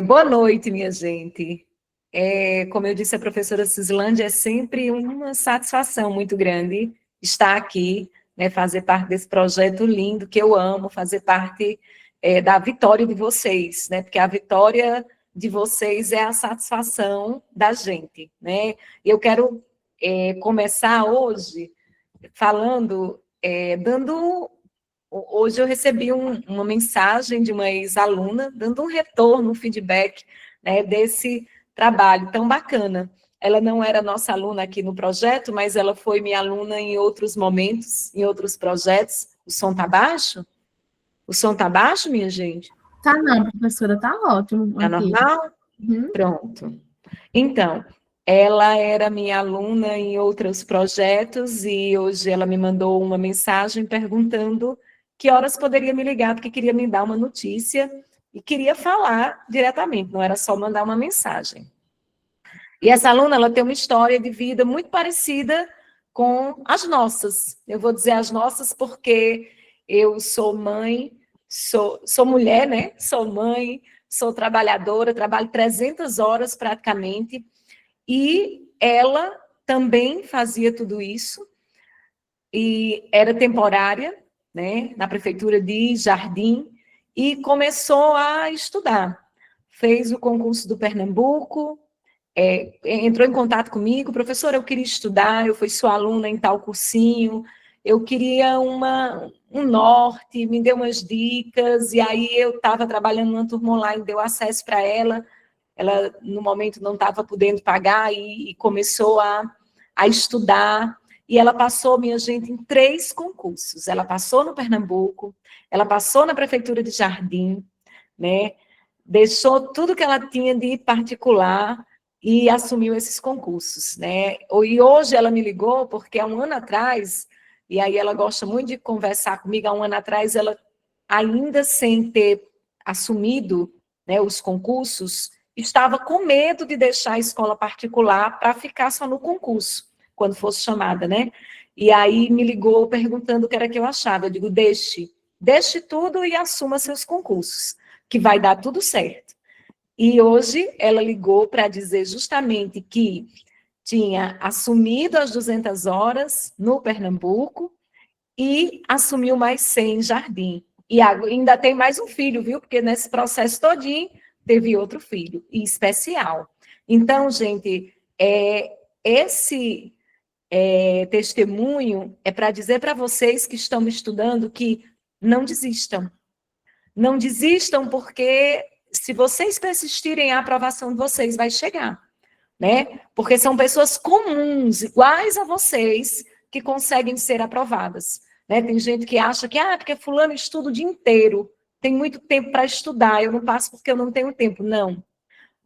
Boa noite, minha gente. Como eu disse, a professora Cislândia, é sempre uma satisfação muito grande estar aqui, né, fazer parte desse projeto lindo que eu amo, fazer parte da vitória de vocês, né, porque a vitória de vocês é a satisfação da gente, né. Eu quero começar hoje falando, dando hoje eu recebi uma mensagem de uma ex-aluna dando um retorno, um feedback, né, desse trabalho tão bacana. Ela não era nossa aluna aqui no projeto, mas ela foi minha aluna em outros momentos, em outros projetos. O som tá baixo? O som tá baixo, minha gente? Tá não, professora, tá ótimo Tá aqui. normal? Uhum. Pronto. Então, ela era minha aluna em outros projetos e hoje ela me mandou uma mensagem perguntando que horas poderia me ligar, porque queria me dar uma notícia e queria falar diretamente, não era só mandar uma mensagem. E essa aluna, ela tem uma história de vida muito parecida com as nossas. Eu vou dizer as nossas porque eu sou mãe, sou mulher, né? Sou mãe, sou trabalhadora, trabalho 300 horas praticamente, e ela também fazia tudo isso, e era temporária, né, na prefeitura de Jardim, e começou a estudar. Fez o concurso do Pernambuco, entrou em contato comigo, professora, eu queria estudar, eu fui sua aluna em tal cursinho, eu queria um norte, me deu umas dicas, e aí eu estava trabalhando numa turma online, deu acesso para ela no momento não estava podendo pagar e começou a estudar, e ela passou, minha gente, em 3 concursos. Ela passou no Pernambuco, ela passou na Prefeitura de Jardim, né? Deixou tudo que ela tinha de particular e assumiu esses concursos, né? E hoje ela me ligou porque há um ano atrás, e aí ela gosta muito de conversar comigo, há um ano atrás ela, ainda sem ter assumido, né, os concursos, estava com medo de deixar a escola particular para ficar só no concurso, quando fosse chamada, né? E aí me ligou perguntando o que era que eu achava. Eu digo, deixe tudo e assuma seus concursos, que vai dar tudo certo. E hoje ela ligou para dizer justamente que tinha assumido as 200 horas no Pernambuco e assumiu mais 100 em Jardim. E ainda tem mais um filho, viu? Porque nesse processo todinho teve outro filho, e especial. Então, gente, esse testemunho é para dizer para vocês que estão estudando que não desistam. Não desistam, porque se vocês persistirem, a aprovação de vocês vai chegar, né? Porque são pessoas comuns, iguais a vocês, que conseguem ser aprovadas, né? Tem gente que acha que, porque fulano estuda o dia inteiro, tem muito tempo para estudar, eu não passo porque eu não tenho tempo. Não.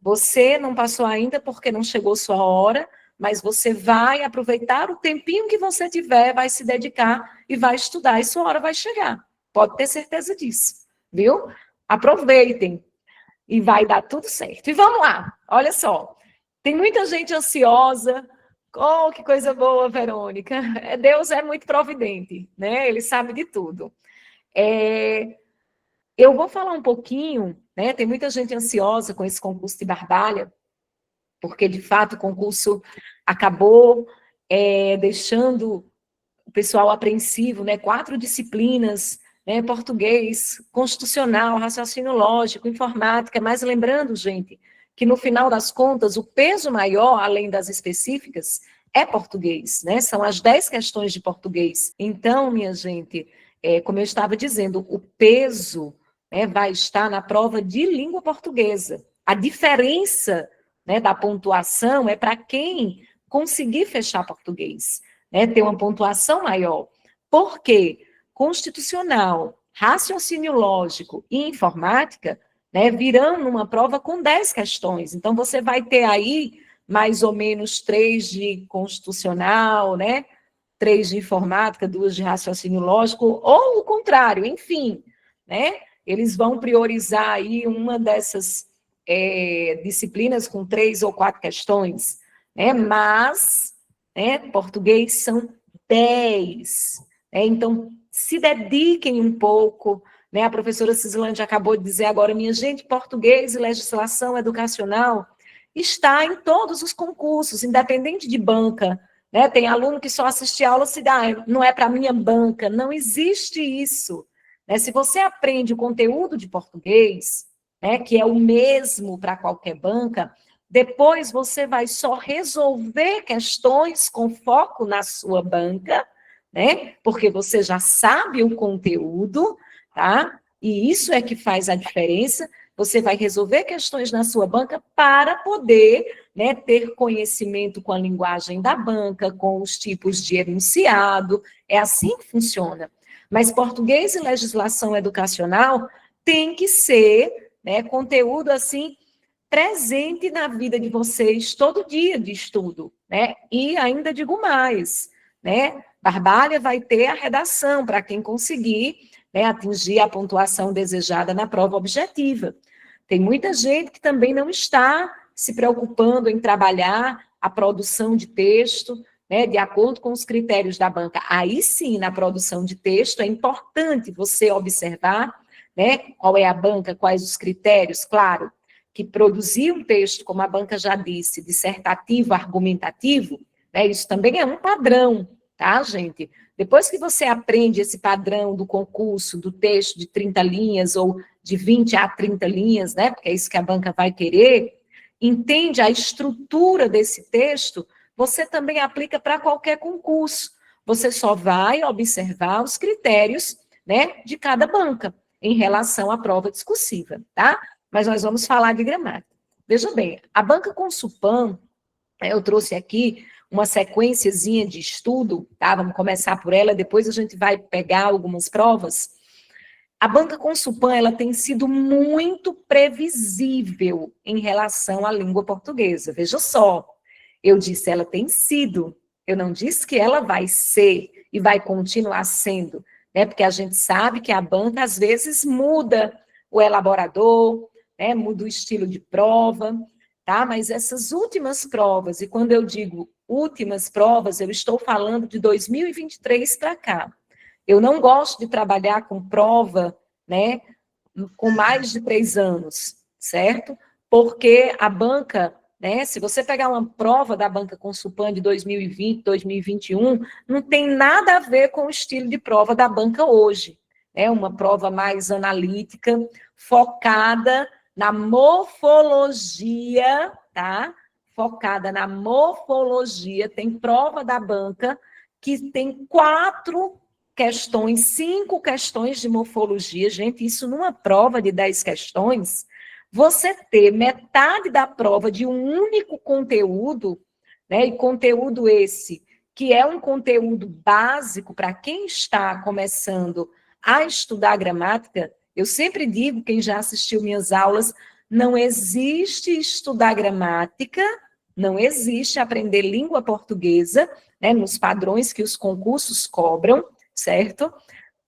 Você não passou ainda porque não chegou sua hora, mas você vai aproveitar o tempinho que você tiver, vai se dedicar e vai estudar, e sua hora vai chegar. Pode ter certeza disso, viu? Aproveitem e vai dar tudo certo. E vamos lá, olha só. Tem muita gente ansiosa. Oh, que coisa boa, Verônica. Deus é muito providente, né? Ele sabe de tudo. Eu vou falar um pouquinho, né? Tem muita gente ansiosa com esse concurso de Barbalha, porque, de fato, o concurso acabou deixando o pessoal apreensivo, né? 4 disciplinas, né? Português, constitucional, raciocínio lógico, informática, mas lembrando, gente, que no final das contas, o peso maior, além das específicas, é português, né? São as 10 questões de português. Então, minha gente, como eu estava dizendo, o peso, né, vai estar na prova de língua portuguesa. A diferença, né, da pontuação é para quem conseguir fechar português, né, ter uma pontuação maior. Por quê? Constitucional, raciocínio lógico e informática, né, virão numa prova com 10 questões. Então, você vai ter aí mais ou menos 3 de constitucional, né, 3 de informática, 2 de raciocínio lógico, ou o contrário, enfim, né? Eles vão priorizar aí uma dessas disciplinas com 3 ou 4 questões, né? Mas, né, português são 10. Né? Então, se dediquem um pouco, né? A professora Cislândia acabou de dizer agora, minha gente, português e legislação educacional está em todos os concursos, independente de banca, né? Tem aluno que só assiste aula se dá, não é para minha banca, não existe isso, né? Se você aprende o conteúdo de português, né, que é o mesmo para qualquer banca, depois você vai só resolver questões com foco na sua banca, né? Porque você já sabe o conteúdo, tá? E isso é que faz a diferença. Você vai resolver questões na sua banca para poder, né, ter conhecimento com a linguagem da banca, com os tipos de enunciado. É assim que funciona. Mas português e legislação educacional tem que ser, né, conteúdo assim presente na vida de vocês todo dia de estudo, né? E ainda digo mais, né? Barbalha vai ter a redação para quem conseguir, né, atingir a pontuação desejada na prova objetiva. Tem muita gente que também não está se preocupando em trabalhar a produção de texto, né, de acordo com os critérios da banca. Aí sim, na produção de texto, é importante você observar, né, qual é a banca, quais os critérios, claro, que produzir um texto, como a banca já disse, dissertativo, argumentativo, né, isso também é um padrão, tá, gente? Depois que você aprende esse padrão do concurso, do texto de 30 linhas ou de 20 a 30 linhas, né, porque é isso que a banca vai querer, entende a estrutura desse texto, você também aplica para qualquer concurso. Você só vai observar os critérios, né, de cada banca em relação à prova discursiva, tá? Mas nós vamos falar de gramática. Veja bem, a banca Consulpan, eu trouxe aqui uma sequenciazinha de estudo, tá? Vamos começar por ela, depois a gente vai pegar algumas provas. A banca Consulpan, ela tem sido muito previsível em relação à língua portuguesa. Veja só, eu disse ela tem sido, eu não disse que ela vai ser e vai continuar sendo, né? Porque a gente sabe que a banca às vezes muda o elaborador, né? Muda o estilo de prova, tá? Mas essas últimas provas, e quando eu digo últimas provas, eu estou falando de 2023 para cá. Eu não gosto de trabalhar com prova, né, com mais de 3 anos, certo? Porque a banca, né, se você pegar uma prova da banca Consulpan de 2020, 2021, não tem nada a ver com o estilo de prova da banca hoje. É uma prova mais analítica, focada na morfologia, tá? Focada na morfologia. Tem prova da banca que tem 4 questões, 5 questões de morfologia. Gente, isso numa prova de 10 questões, você ter metade da prova de um único conteúdo, né? E conteúdo esse, que é um conteúdo básico para quem está começando a estudar gramática. Eu sempre digo, quem já assistiu minhas aulas, não existe estudar gramática, não existe aprender língua portuguesa, né, nos padrões que os concursos cobram, certo?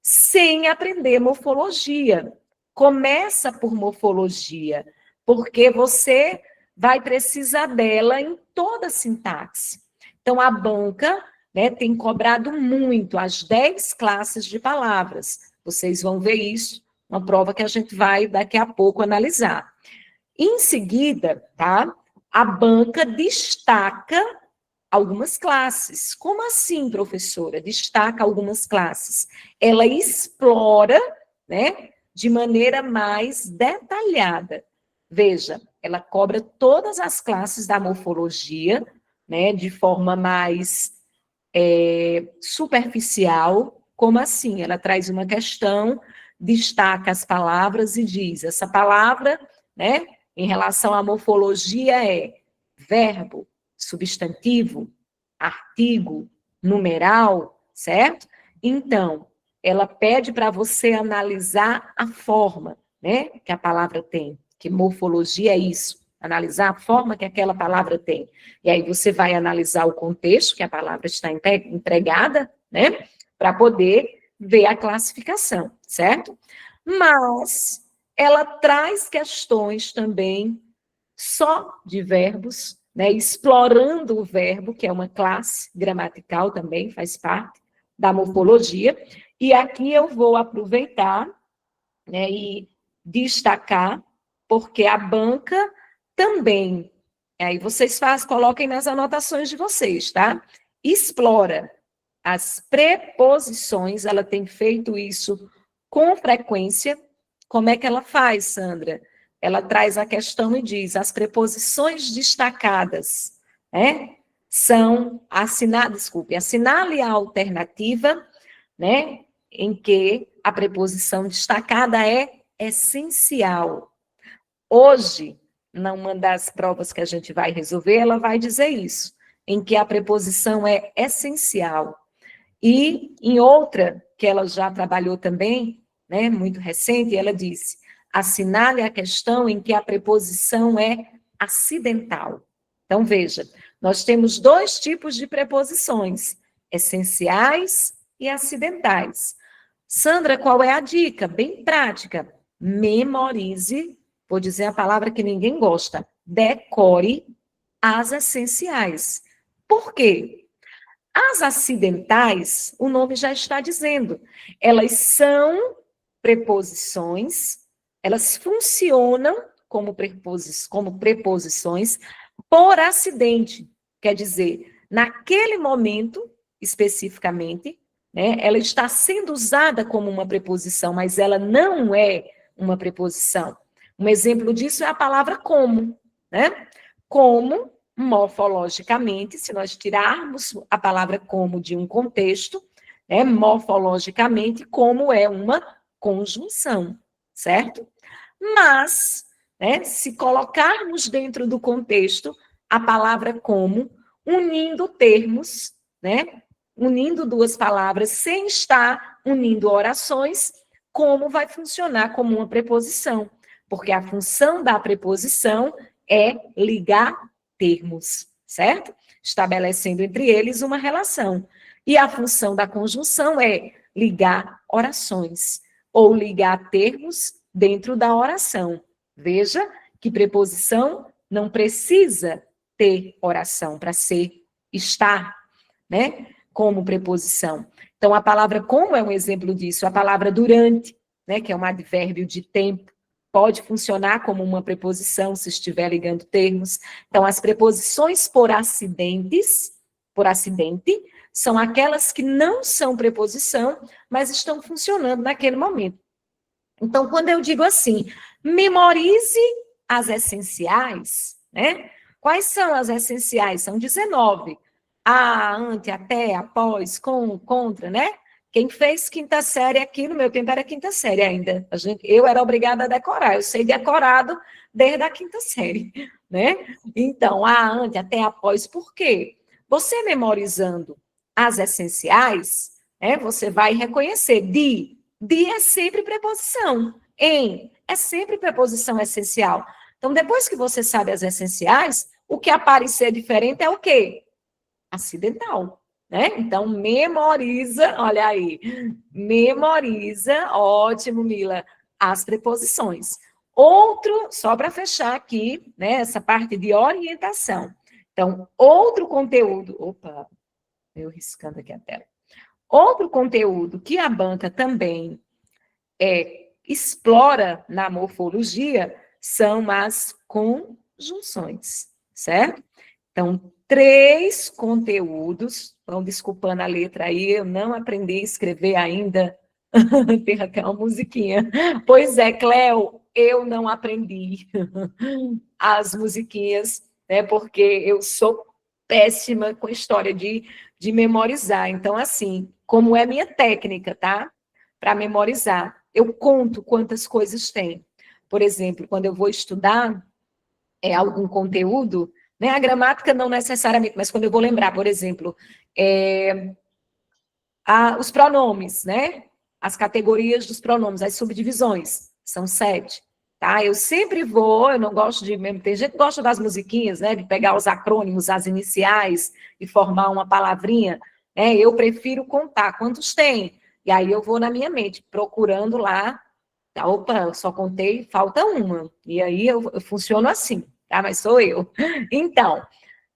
Sem aprender morfologia. Começa por morfologia, porque você vai precisar dela em toda a sintaxe. Então, a banca, né, tem cobrado muito as 10 classes de palavras. Vocês vão ver isso, uma prova que a gente vai daqui a pouco analisar. Em seguida, tá, a banca destaca algumas classes. Como assim, professora? Destaca algumas classes. Ela explora, né, de maneira mais detalhada. Veja, ela cobra todas as classes da morfologia, né, de forma mais superficial. Como assim? Ela traz uma questão, destaca as palavras e diz, essa palavra, né, em relação à morfologia é verbo, substantivo, artigo, numeral, certo? Então, ela pede para você analisar a forma, né, que a palavra tem, que morfologia é isso, analisar a forma que aquela palavra tem. E aí você vai analisar o contexto que a palavra está empregada, né, para poder ver a classificação, certo? Mas ela traz questões também só de verbos, né, explorando o verbo, que é uma classe gramatical também, faz parte da morfologia. E aqui eu vou aproveitar né, e destacar, porque a banca também, aí vocês coloquem nas anotações de vocês, tá? Explora as preposições, ela tem feito isso com frequência. Como é que ela faz, Sandra? Ela traz a questão e diz: as preposições destacadas, né, são assinale a alternativa, né, em que a preposição destacada é essencial. Hoje, numa das provas que a gente vai resolver, ela vai dizer isso, em que a preposição é essencial. E em outra, que ela já trabalhou também, né, muito recente, ela disse: assinale a questão em que a preposição é acidental. Então, veja, nós temos dois tipos de preposições, essenciais e acidentais. Sandra, qual é a dica? Bem prática. Memorize, vou dizer a palavra que ninguém gosta, decore as essenciais. Por quê? As acidentais, o nome já está dizendo, elas são preposições, elas funcionam como preposições por acidente. Quer dizer, naquele momento, especificamente, né, ela está sendo usada como uma preposição, mas ela não é uma preposição. Um exemplo disso é a palavra como, né? Como, morfologicamente, se nós tirarmos a palavra como de um contexto, né, morfologicamente, como é uma conjunção, certo? Mas, né, se colocarmos dentro do contexto a palavra como, unindo termos, né, unindo duas palavras, sem estar unindo orações, como vai funcionar como uma preposição? Porque a função da preposição é ligar termos, certo? Estabelecendo entre eles uma relação. E a função da conjunção é ligar orações, ou ligar termos dentro da oração. Veja que preposição não precisa ter oração para estar, né, como preposição. Então, a palavra como é um exemplo disso, a palavra durante, né, que é um advérbio de tempo, pode funcionar como uma preposição se estiver ligando termos. Então, as preposições por acidente, são aquelas que não são preposição, mas estão funcionando naquele momento. Então, quando eu digo assim, memorize as essenciais, né? Quais são as essenciais? São 19. A, ante, até, após, com, contra, né? Quem fez quinta série aqui, no meu tempo era quinta série ainda. Eu era obrigada a decorar, eu sei decorado desde a quinta série, né? Então, a, ante, até, após, por quê? Você memorizando as essenciais, né, você vai reconhecer de é sempre preposição. Em é sempre preposição essencial. Então, depois que você sabe as essenciais, o que aparecer diferente é o quê? Acidental. Né? Então, memoriza, olha aí, memoriza, ótimo, Mila, as preposições. Outro, só para fechar aqui, né, essa parte de orientação. Então, outro conteúdo, opa, eu riscando aqui a tela. Outro conteúdo que a banca também explora na morfologia são as conjunções, certo? Então, 3 conteúdos, vão desculpando a letra aí, eu não aprendi a escrever ainda, tem até uma musiquinha. Pois é, Cléo, eu não aprendi as musiquinhas, né, porque eu sou péssima com história de memorizar. Então, assim, como é minha técnica, tá? Para memorizar. Eu conto quantas coisas tem. Por exemplo, quando eu vou estudar algum conteúdo, né, a gramática não necessariamente, mas quando eu vou lembrar, por exemplo, os pronomes, né? As categorias dos pronomes, as subdivisões, são 7. Tá? Eu sempre vou, eu não gosto de mesmo, tem gente que gosta das musiquinhas, né? De pegar os acrônimos, as iniciais e formar uma palavrinha. Né? Eu prefiro contar quantos tem. E aí eu vou na minha mente, procurando lá. Tá, opa, eu só contei, falta uma. E aí eu funciono assim, tá? Mas sou eu. Então,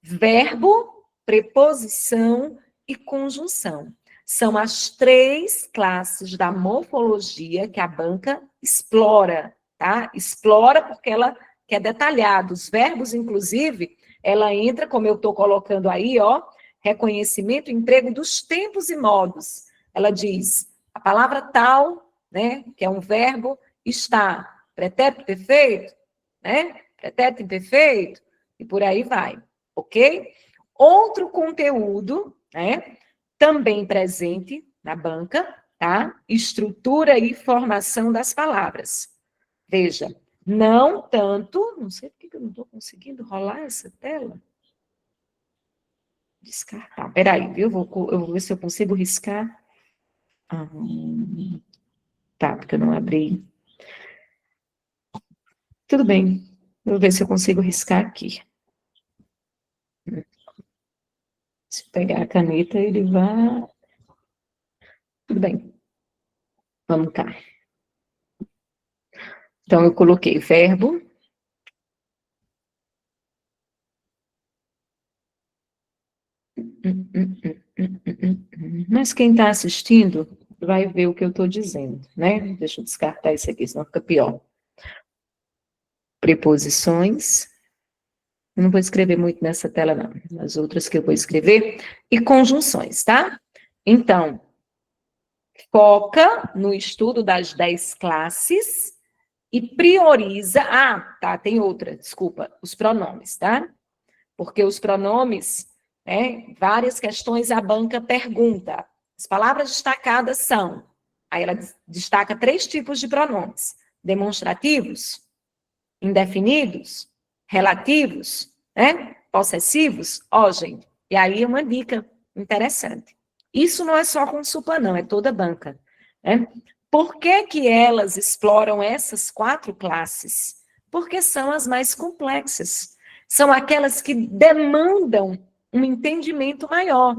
verbo, preposição e conjunção. São as 3 classes da morfologia que a banca explora, tá? Explora porque ela quer detalhado. Os verbos, inclusive, ela entra, como eu estou colocando aí, ó, reconhecimento, emprego dos tempos e modos. Ela diz, a palavra tal, né, que é um verbo, está, pretérito perfeito, né, pretérito imperfeito, e por aí vai, ok? Outro conteúdo, né, também presente na banca, tá? Estrutura e formação das palavras. Veja, não tanto, não sei por que eu não estou conseguindo rolar essa tela. Descartar, peraí, viu? Eu vou ver se eu consigo riscar. Tá, porque eu não abri. Tudo bem, eu vou ver se eu consigo riscar aqui. Se eu pegar a caneta, ele vai... Tudo bem, vamos cá. Então, eu coloquei verbo. Mas quem está assistindo vai ver o que eu estou dizendo, né? Deixa eu descartar isso aqui, senão fica pior. Preposições. Eu não vou escrever muito nessa tela, não. As outras que eu vou escrever. E conjunções, tá? Então, foca no estudo das 10 classes e prioriza... Ah, tá, tem outra, desculpa. Os pronomes, tá? Porque os pronomes, né, várias questões a banca pergunta. As palavras destacadas são... Aí ela destaca 3 tipos de pronomes. Demonstrativos, indefinidos, relativos, né? Possessivos. Ó, gente, e aí é uma dica interessante. Isso não é só com Supa, não, é toda banca. Né? Por que que elas exploram essas 4 classes? Porque são as mais complexas. São aquelas que demandam um entendimento maior.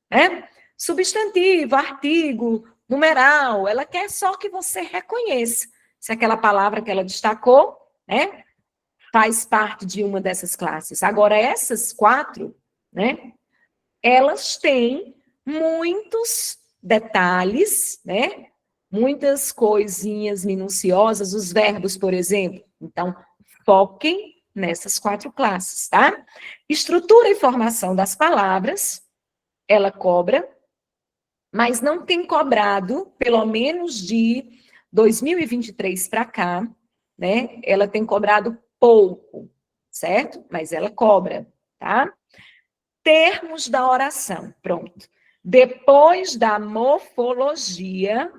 Né? Substantivo, artigo, numeral, ela quer só que você reconheça se aquela palavra que ela destacou, né, faz parte de uma dessas classes. Agora, essas 4, né, elas têm muitos detalhes, né, muitas coisinhas minuciosas, os verbos, por exemplo. Então, foquem nessas 4 classes, tá? Estrutura e formação das palavras, ela cobra, mas não tem cobrado, pelo menos de 2023 para cá, né? Ela tem cobrado pouco, certo? Mas ela cobra, tá? Termos da oração, pronto. Depois da morfologia,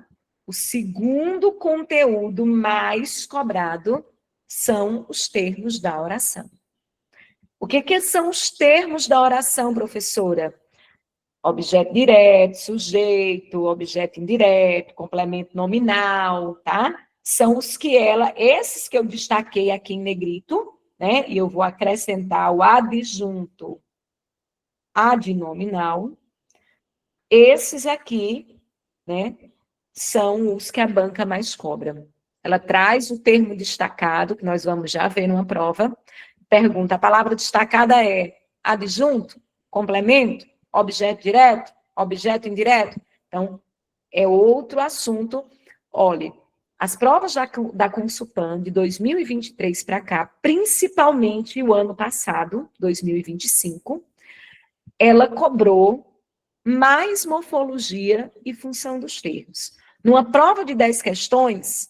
o segundo conteúdo mais cobrado são os termos da oração. O que são os termos da oração, professora? Objeto direto, sujeito, objeto indireto, complemento nominal, tá? São os que esses que eu destaquei aqui em negrito, né? E eu vou acrescentar o adjunto adnominal. Esses aqui, né, são os que a banca mais cobra. Ela traz o termo destacado, que nós vamos já ver numa prova. Pergunta, a palavra destacada é adjunto, complemento, objeto direto, objeto indireto? Então, é outro assunto. Olha, as provas da Consupan de 2023 para cá, principalmente o ano passado, 2025, ela cobrou mais morfologia e função dos termos. Numa prova de 10 questões,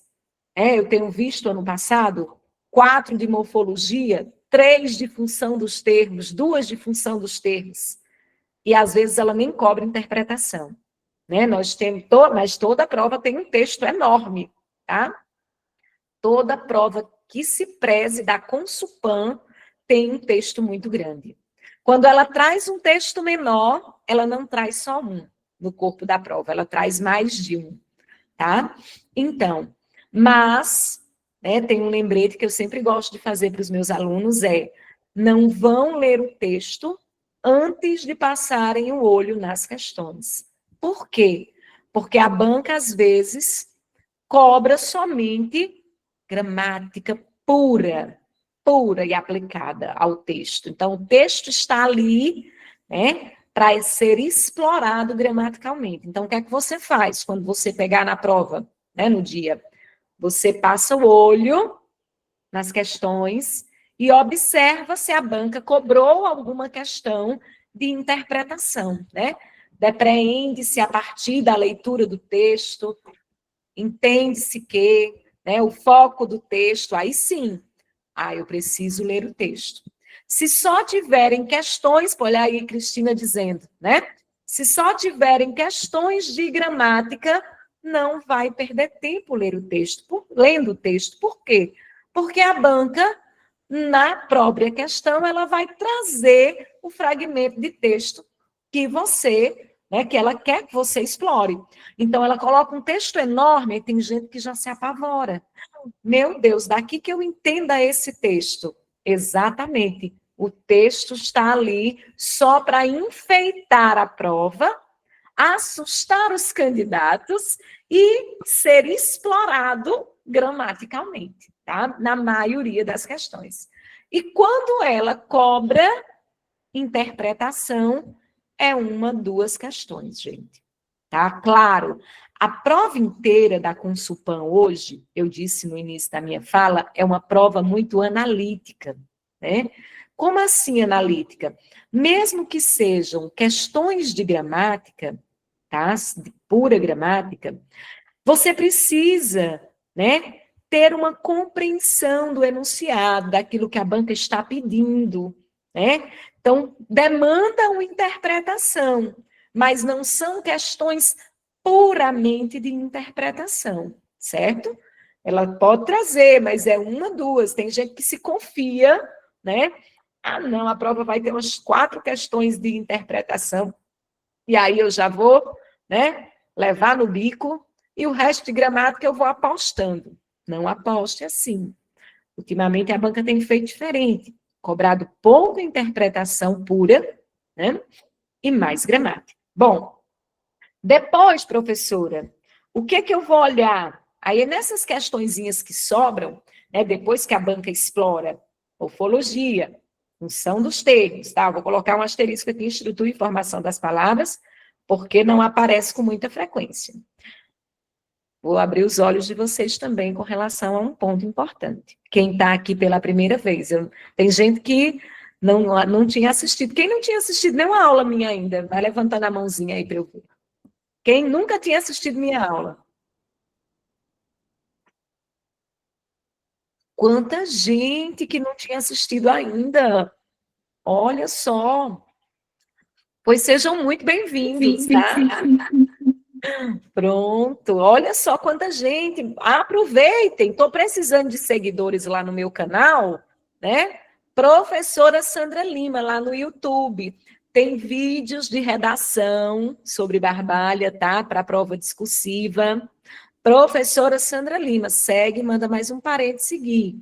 eu tenho visto ano passado, 4 de morfologia, 3 de função dos termos, 2 de função dos termos. E às vezes ela nem cobra interpretação. Né? Nós temos, mas toda prova tem um texto enorme, tá? Toda prova que se preze da Consupan tem um texto muito grande. Quando ela traz um texto menor, ela não traz só um no corpo da prova, ela traz mais de um, tá? Então, mas, né, tem um lembrete que eu sempre gosto de fazer para os meus alunos, não vão ler o texto antes de passarem o olho nas questões. Por quê? Porque a banca, às vezes, cobra somente gramática pura e aplicada ao texto. Então, o texto está ali, né, para ser explorado gramaticalmente. Então, o que é que você faz quando você pegar na prova, né, no dia? Você passa o olho nas questões e observa se a banca cobrou alguma questão de interpretação, né? Depreende-se a partir da leitura do texto, entende-se que, né, o foco do texto, aí sim, eu preciso ler o texto. Se só tiverem questões, olha aí Cristina dizendo, né? Se só tiverem questões de gramática, não vai perder tempo lendo o texto. Por quê? Porque a banca, na própria questão, ela vai trazer o fragmento de texto que você, né, que ela quer que você explore. Então, ela coloca um texto enorme e tem gente que já se apavora. Meu Deus, daqui que eu entenda esse texto. Exatamente. O texto está ali só para enfeitar a prova, assustar os candidatos e ser explorado gramaticalmente, tá? Na maioria das questões. E quando ela cobra interpretação, é uma, duas questões, gente. Tá? Claro, a prova inteira da Consulpan hoje, eu disse no início da minha fala, é uma prova muito analítica, né? Como assim analítica? Mesmo que sejam questões de gramática, tá? De pura gramática, você precisa, né, ter uma compreensão do enunciado, daquilo que a banca está pedindo, né? Então, demanda uma interpretação, mas não são questões puramente de interpretação, certo? Ela pode trazer, mas é uma, duas. Tem gente que se confia, né? Não, a prova vai ter umas 4 questões de interpretação, e aí eu já vou, né, levar no bico, e o resto de gramática eu vou apostando. Não aposte assim. Ultimamente a banca tem feito diferente, cobrado pouca interpretação pura, né, e mais gramática. Bom, depois, professora, o que eu vou olhar? Aí, nessas questõezinhas que sobram, né, depois que a banca explora morfologia, função dos termos, tá? Eu vou colocar um asterisco aqui, estrutura e formação das palavras, porque não aparece com muita frequência. Vou abrir os olhos de vocês também com relação a um ponto importante. Quem está aqui pela primeira vez, tem gente que não tinha assistido. Quem não tinha assistido nenhuma aula minha ainda, vai levantando a mãozinha aí para eu ver. Quem nunca tinha assistido minha aula? Quanta gente que não tinha assistido ainda. Olha só. Pois sejam muito bem-vindos, tá? Pronto. Olha só quanta gente. Aproveitem. Estou precisando de seguidores lá no meu canal, né? Professora Sandra Lima, lá no YouTube. Tem vídeos de redação sobre Barbalha, tá? Para a prova discursiva. Professora Sandra Lima, segue, manda mais um parente seguir.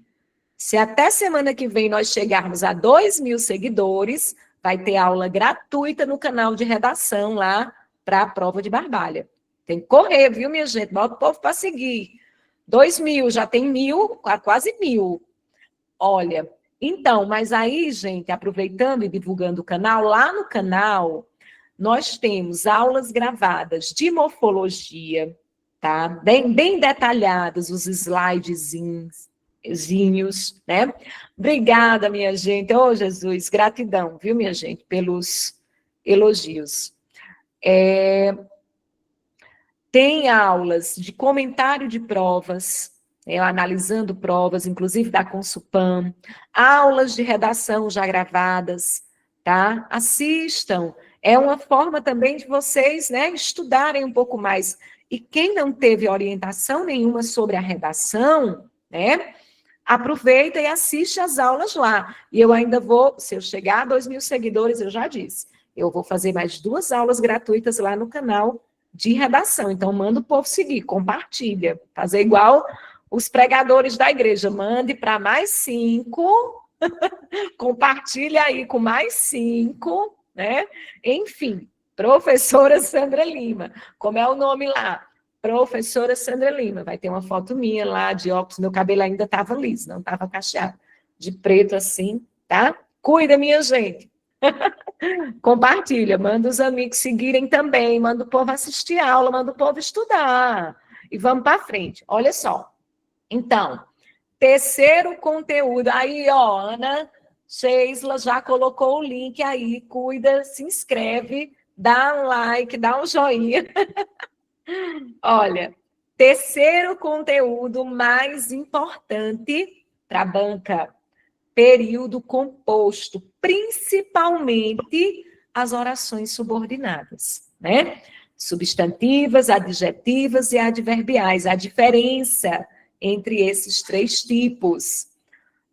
Se até semana que vem nós chegarmos a 2.000 seguidores, vai ter aula gratuita no canal de redação lá para a prova de Barbalha. Tem que correr, viu, minha gente? Bota o povo para seguir. 2.000, já tem 1.000, quase 1.000. Olha, então, mas aí, gente, aproveitando e divulgando o canal, lá no canal nós temos aulas gravadas de morfologia, tá? Bem detalhados os slidezinhos, né? Obrigada, minha gente. Oh, Jesus, gratidão, viu, minha gente, pelos elogios. Tem aulas de comentário de provas, analisando provas, inclusive da Consulpan, aulas de redação já gravadas, tá? Assistam. É uma forma também de vocês, né, estudarem um pouco mais. E quem não teve orientação nenhuma sobre a redação, né, aproveita e assiste as aulas lá. E eu ainda vou, se eu chegar a 2.000 seguidores, eu já disse, eu vou fazer mais 2 aulas gratuitas lá no canal de redação. Então, manda o povo seguir, compartilha. Fazer igual os pregadores da igreja. Mande para mais 5, compartilha aí com mais 5, né? Enfim, professora Sandra Lima. Como é o nome lá? Professora Sandra Lima. Vai ter uma foto minha lá, de óculos. Meu cabelo ainda estava liso, não estava cacheado. De preto assim, tá? Cuida, minha gente. Compartilha, manda os amigos seguirem também, manda o povo assistir aula, manda o povo estudar. E vamos para frente. Olha só. Então, terceiro conteúdo. Aí, ó, Ana Sheila já colocou o link aí. Cuida, se inscreve, dá um like, dá um joinha. Olha, terceiro conteúdo mais importante para a banca, período composto, principalmente as orações subordinadas, né? Substantivas, adjetivas e adverbiais. A diferença entre esses três tipos.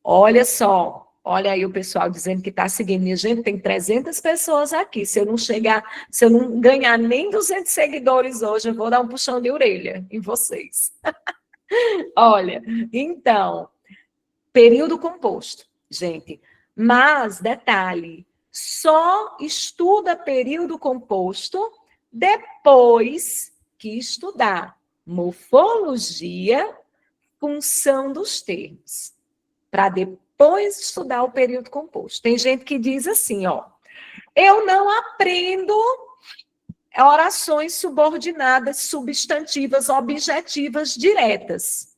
Olha só, olha aí o pessoal dizendo que está seguindo. Minha gente, tem 300 pessoas aqui. Se eu não ganhar nem 200 seguidores hoje, eu vou dar um puxão de orelha em vocês. Olha, então, período composto, gente. Mas, detalhe, só estuda período composto depois que estudar morfologia, função dos termos, para depois estudar o período composto. Tem gente que diz assim, ó, eu não aprendo orações subordinadas, substantivas, objetivas diretas.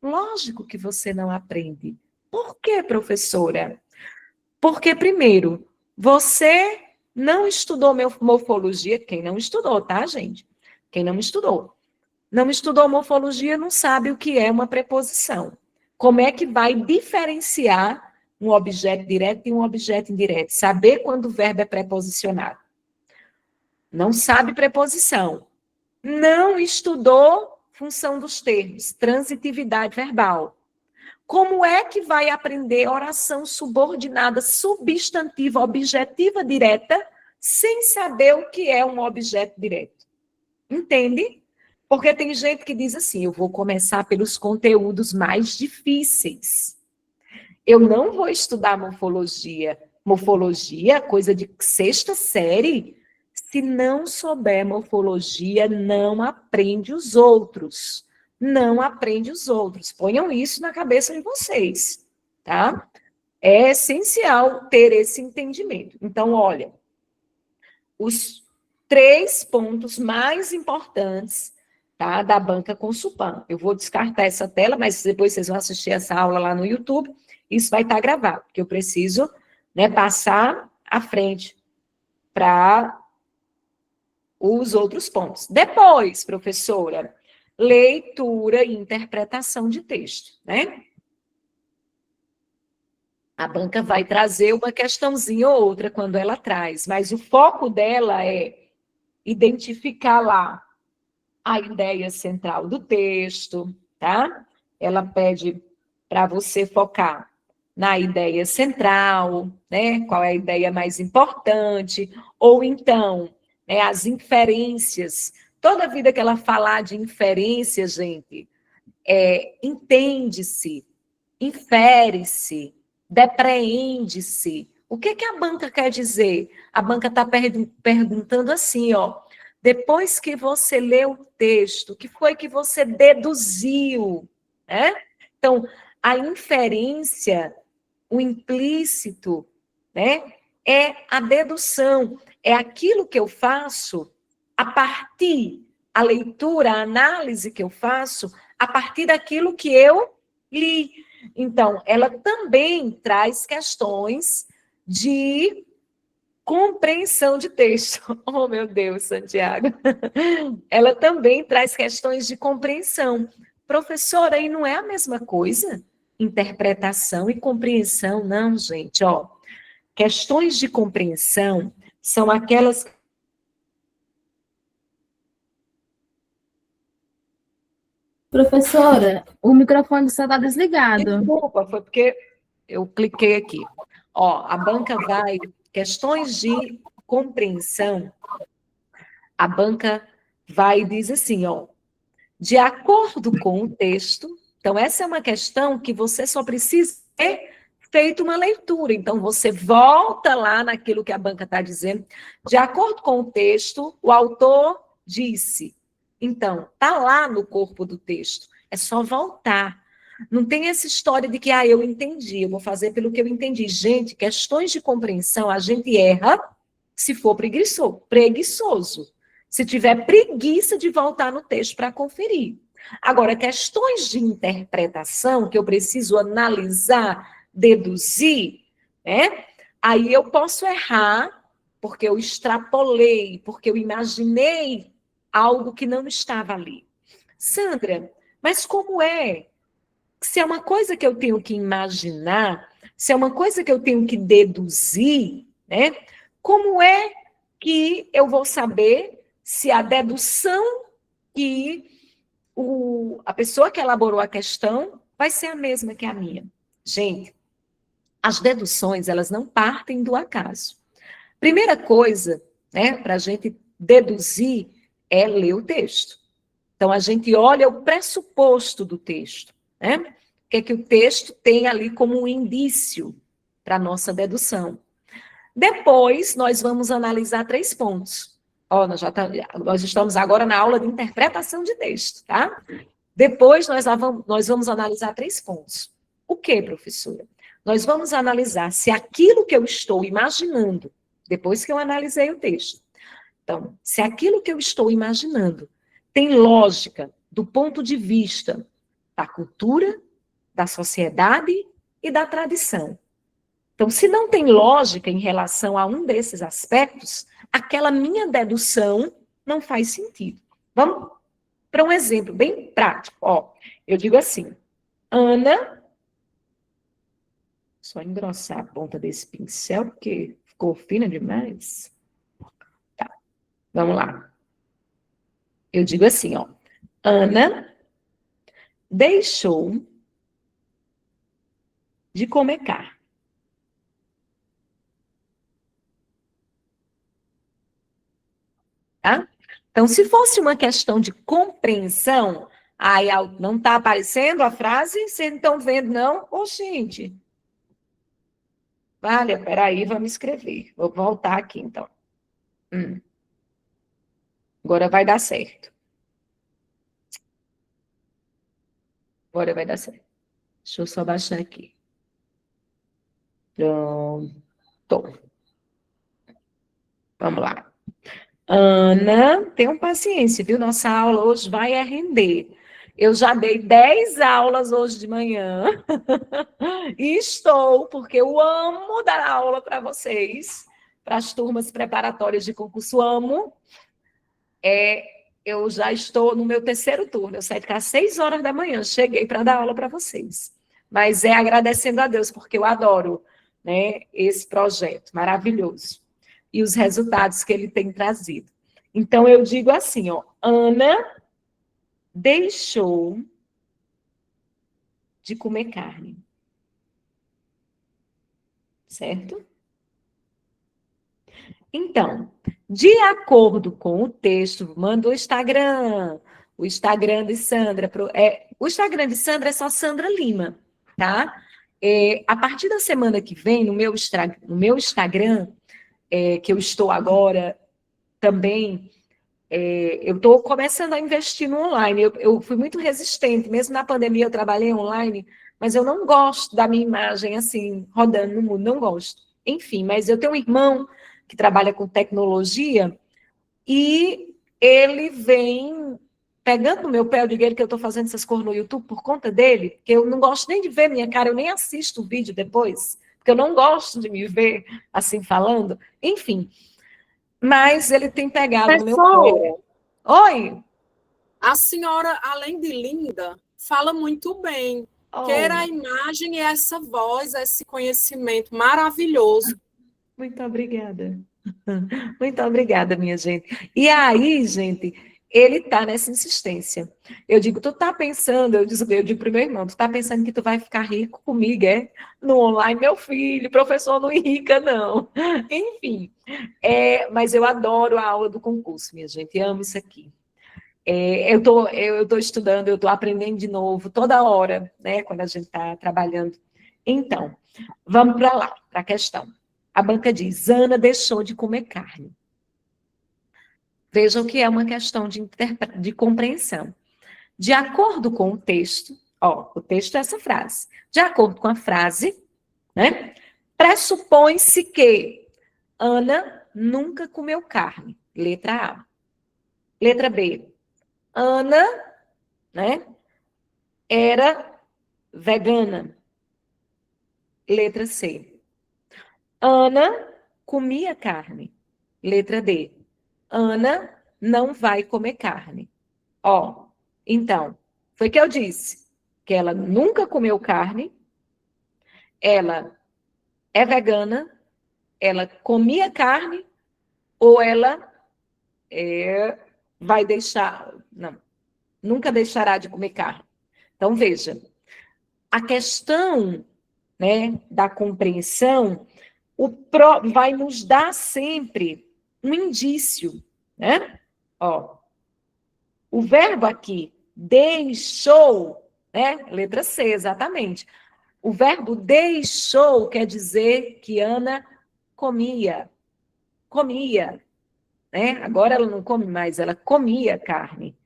Lógico que você não aprende. Por quê, professora? Porque, primeiro, você não estudou morfologia. Quem não estudou, tá, gente? Quem não estudou morfologia não sabe o que é uma preposição. Como é que vai diferenciar um objeto direto e um objeto indireto? Saber quando o verbo é preposicionado. Não sabe preposição. Não estudou função dos termos, transitividade verbal. Como é que vai aprender oração subordinada, substantiva, objetiva direta, sem saber o que é um objeto direto? Entende? Porque tem gente que diz assim, eu vou começar pelos conteúdos mais difíceis. Eu não vou estudar morfologia. Morfologia, coisa de sexta série. Se não souber morfologia, não aprende os outros. Não aprende os outros. Ponham isso na cabeça de vocês, tá? É essencial ter esse entendimento. Então, olha, os 3 pontos mais importantes, tá, da banca Consulpan. Eu vou descartar essa tela, mas depois vocês vão assistir essa aula lá no YouTube. Isso vai estar gravado, porque eu preciso, né, passar à frente para os outros pontos. Depois, professora, leitura e interpretação de texto, né? A banca vai trazer uma questãozinha ou outra quando ela traz, mas o foco dela é identificar lá a ideia central do texto, tá? Ela pede para você focar na ideia central, né? Qual é a ideia mais importante, ou então, né, as inferências. Toda vida que ela falar de inferência, gente, entende-se, infere-se, depreende-se. O que a banca quer dizer? A banca está perguntando assim, ó, depois que você leu o texto, o que foi que você deduziu? Né? Então, a inferência, o implícito, né, é a dedução, é aquilo que eu faço a partir, a leitura, a análise que eu faço, a partir daquilo que eu li. Então, ela também traz questões de compreensão de texto. Oh, meu Deus, Santiago. Ela também traz questões de compreensão. Professora, aí não é a mesma coisa? Interpretação e compreensão, não, gente. Ó, questões de compreensão são aquelas... Professora, o microfone está desligado. Desculpa, foi porque eu cliquei aqui. Ó, a banca vai... Questões de compreensão, a banca vai e diz assim, ó, de acordo com o texto, então essa é uma questão que você só precisa ter feito uma leitura, então você volta lá naquilo que a banca está dizendo, de acordo com o texto, o autor disse, então, está lá no corpo do texto, é só voltar. Não tem essa história de que, eu entendi, eu vou fazer pelo que eu entendi. Gente, questões de compreensão, a gente erra se for preguiçoso. Se tiver preguiça de voltar no texto para conferir. Agora, questões de interpretação, que eu preciso analisar, deduzir, né? Aí eu posso errar, porque eu extrapolei, porque eu imaginei algo que não estava ali. Sandra, mas como é? Se é uma coisa que eu tenho que imaginar, se é uma coisa que eu tenho que deduzir, né? Como é que eu vou saber se a dedução que a pessoa que elaborou a questão vai ser a mesma que a minha? Gente, as deduções, elas não partem do acaso. Primeira coisa, né, para a gente deduzir é ler o texto. Então, a gente olha o pressuposto do texto, né? O que é que o texto tem ali como um indício para a nossa dedução. Depois, nós vamos analisar 3 pontos. Nós estamos agora na aula de interpretação de texto, tá? Depois, nós vamos analisar 3 pontos. O que, professora? Nós vamos analisar se aquilo que eu estou imaginando, depois que eu analisei o texto, então, se aquilo que eu estou imaginando tem lógica do ponto de vista da cultura, da sociedade e da tradição. Então, se não tem lógica em relação a um desses aspectos, aquela minha dedução não faz sentido. Vamos para um exemplo bem prático. Eu digo assim, Ana, só engrossar a ponta desse pincel, porque ficou fina demais. Tá, vamos lá. Eu digo assim, Ana deixou de comer carne. Tá? Então, se fosse uma questão de compreensão, aí não está aparecendo a frase, vocês não estão vendo, não? Gente. Vale, peraí, vamos escrever. Vou voltar aqui, então. Agora vai dar certo. Agora vai dar certo. Deixa eu só baixar aqui. Pronto. Vamos lá. Ana, tenham paciência, viu? Nossa aula hoje vai render. Eu já dei 10 aulas hoje de manhã. E estou, porque eu amo dar aula para vocês, para as turmas preparatórias de concurso, amo. Eu já estou no meu 3º turno, eu saí de cá às 6 horas da manhã, cheguei para dar aula para vocês. Mas é agradecendo a Deus, porque eu adoro, né, esse projeto maravilhoso. E os resultados que ele tem trazido. Então, eu digo assim, Ana deixou de comer carne. Certo? Então, de acordo com o texto, manda o Instagram de Sandra. O Instagram de Sandra é só Sandra Lima, tá? A partir da semana que vem, no meu Instagram, que eu estou agora também, eu estou começando a investir no online. Eu fui muito resistente, mesmo na pandemia eu trabalhei online, mas eu não gosto da minha imagem assim, rodando no mundo, não gosto. Enfim, mas eu tenho um irmão que trabalha com tecnologia e ele vem pegando no meu pé, eu digo ele que eu estou fazendo essas coisas no YouTube por conta dele, porque eu não gosto nem de ver minha cara, eu nem assisto o vídeo depois, porque eu não gosto de me ver assim falando. Enfim, mas ele tem pegado no meu pé. Oi? A senhora, além de linda, fala muito bem. Quer a imagem e essa voz, esse conhecimento maravilhoso. Muito obrigada. Muito obrigada, minha gente. E aí, gente, ele tá nessa insistência. Eu digo, tu tá pensando, eu digo pro meu irmão, tu tá pensando que tu vai ficar rico comigo, no online, meu filho, professor não enrica, não. Enfim, mas eu adoro a aula do concurso, minha gente, amo isso aqui. Eu tô estudando, eu tô aprendendo de novo, toda hora, né, quando a gente tá trabalhando. Então, vamos para lá, para a questão. A banca diz, Ana deixou de comer carne. Vejam que é uma questão de compreensão. De acordo com o texto, Ó, o texto é essa frase. De acordo com a frase, né, pressupõe-se que Ana nunca comeu carne. Letra A. Letra B. Ana, né, era vegana. Letra C. Ana comia carne. Letra D. Ana não vai comer carne. Ó, então, foi que eu disse que ela nunca comeu carne, ela é vegana, ela comia carne ou ela vai deixar, não, nunca deixará de comer carne. Então, veja, a questão, né, da compreensão vai nos dar sempre um indício, né? Ó, o verbo aqui, deixou, né? Letra C, exatamente. O verbo deixou quer dizer que Ana comia, né? Agora ela não come mais, ela comia carne,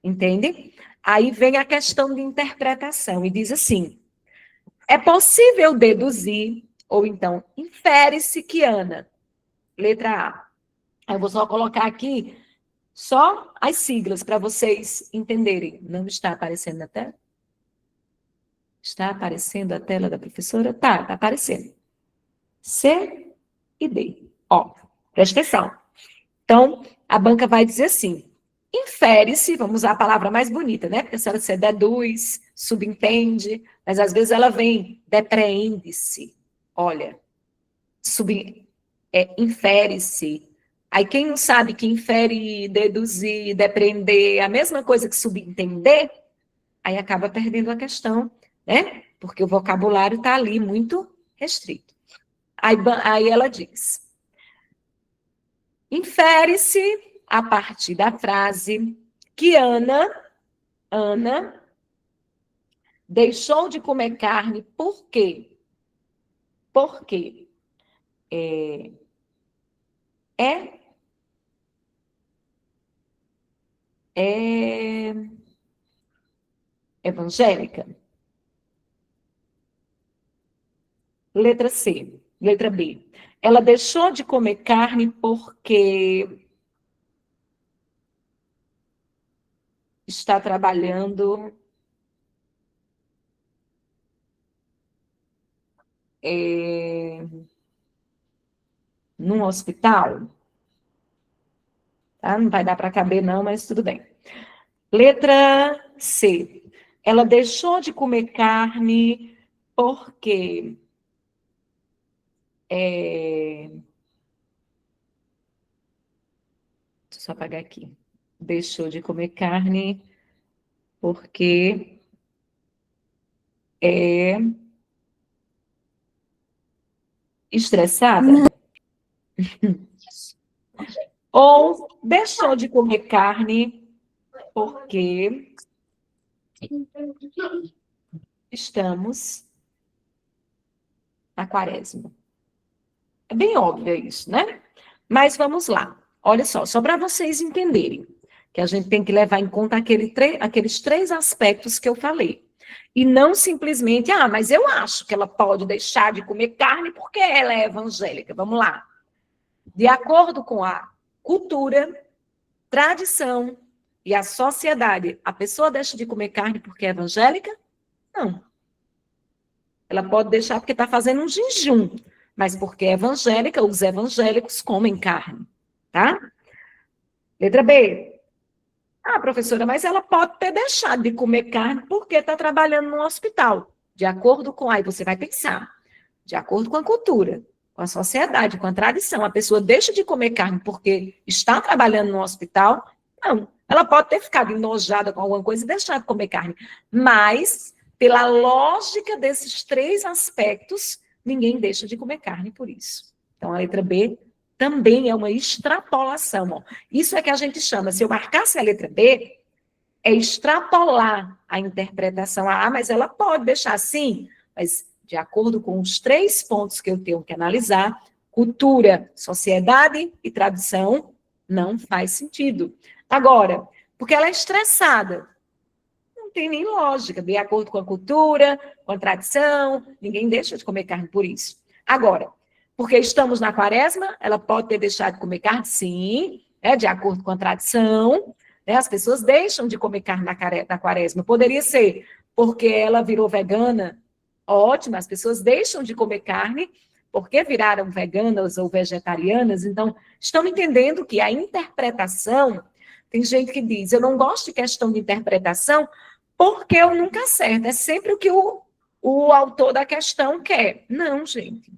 entende? Aí vem a questão de interpretação e diz assim: é possível deduzir, ou então infere-se que Ana, letra A. Eu vou só colocar aqui só as siglas para vocês entenderem. Não está aparecendo na tela? Está aparecendo a tela da professora? Tá aparecendo. C e D. Ó, presta atenção. Então, a banca vai dizer assim: infere-se, vamos usar a palavra mais bonita, né? Porque a senhora se deduz, subentende, mas às vezes ela vem, depreende-se. Olha, infere-se. Aí quem não sabe que infere, deduzir, depreender, é a mesma coisa que subentender, aí acaba perdendo a questão, né? Porque o vocabulário está ali muito restrito. Aí ela diz: infere-se a partir da frase que Ana deixou de comer carne por quê? Porque é evangélica. Letra C. Letra B. Ela deixou de comer carne porque está trabalhando num hospital. Tá? Não vai dar para caber não, mas tudo bem. Letra C. Ela deixou de comer carne porque deixa eu só apagar aqui. Deixou de comer carne porque é estressada. Ou deixou de comer carne porque estamos na quaresma. É bem óbvio isso, né? Mas vamos lá. Olha só para vocês entenderem que a gente tem que levar em conta aqueles 3 aspectos que eu falei. E não simplesmente, mas eu acho que ela pode deixar de comer carne porque ela é evangélica. Vamos lá. De acordo com a cultura, tradição e a sociedade, a pessoa deixa de comer carne porque é evangélica? Não. Ela pode deixar porque está fazendo um jejum, mas porque é evangélica, os evangélicos comem carne, tá? Letra B. Professora, mas ela pode ter deixado de comer carne porque está trabalhando no hospital. De acordo com, aí você vai pensar, de acordo com a cultura, com a sociedade, com a tradição, a pessoa deixa de comer carne porque está trabalhando no hospital? Não. Ela pode ter ficado enojada com alguma coisa e deixar de comer carne. Mas, pela lógica desses 3 aspectos, ninguém deixa de comer carne por isso. Então, a letra B também é uma extrapolação. Ó. Isso é que a gente chama, se eu marcasse a letra B, é extrapolar a interpretação. Mas ela pode deixar assim, mas de acordo com os 3 pontos que eu tenho que analisar, cultura, sociedade e tradição, não faz sentido. Agora, porque ela é estressada, não tem nem lógica, de acordo com a cultura, com a tradição, ninguém deixa de comer carne por isso. Agora, porque estamos na quaresma, ela pode ter deixado de comer carne, sim, de acordo com a tradição, as pessoas deixam de comer carne na quaresma. Poderia ser porque ela virou vegana, ótimo, as pessoas deixam de comer carne porque viraram veganas ou vegetarianas. Então, estão entendendo que a interpretação, tem gente que diz, eu não gosto de questão de interpretação porque eu nunca acerto, é sempre o que o autor da questão quer. Não, gente.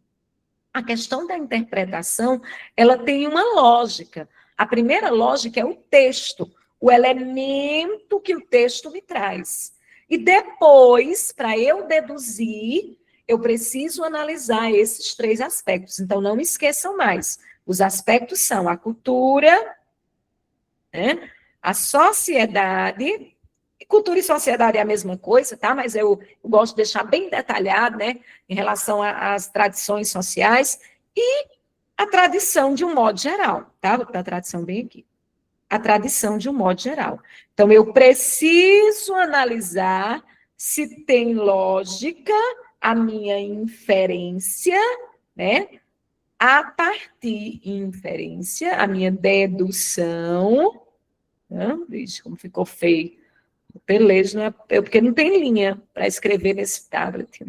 A questão da interpretação, ela tem uma lógica. A primeira lógica é o texto, o elemento que o texto me traz. E depois, para eu deduzir, eu preciso analisar esses 3 aspectos. Então, não esqueçam mais. Os aspectos são a cultura, a sociedade. Cultura e sociedade é a mesma coisa, tá? Mas eu gosto de deixar bem detalhado, em relação às tradições sociais e a tradição de um modo geral, tá? Vou botar a tradição bem aqui. A tradição de um modo geral. Então, eu preciso analisar se tem lógica a minha inferência, a partir inferência, a minha dedução, Vixe, como ficou feio. O pelejo não é porque não tem linha para escrever nesse tablet.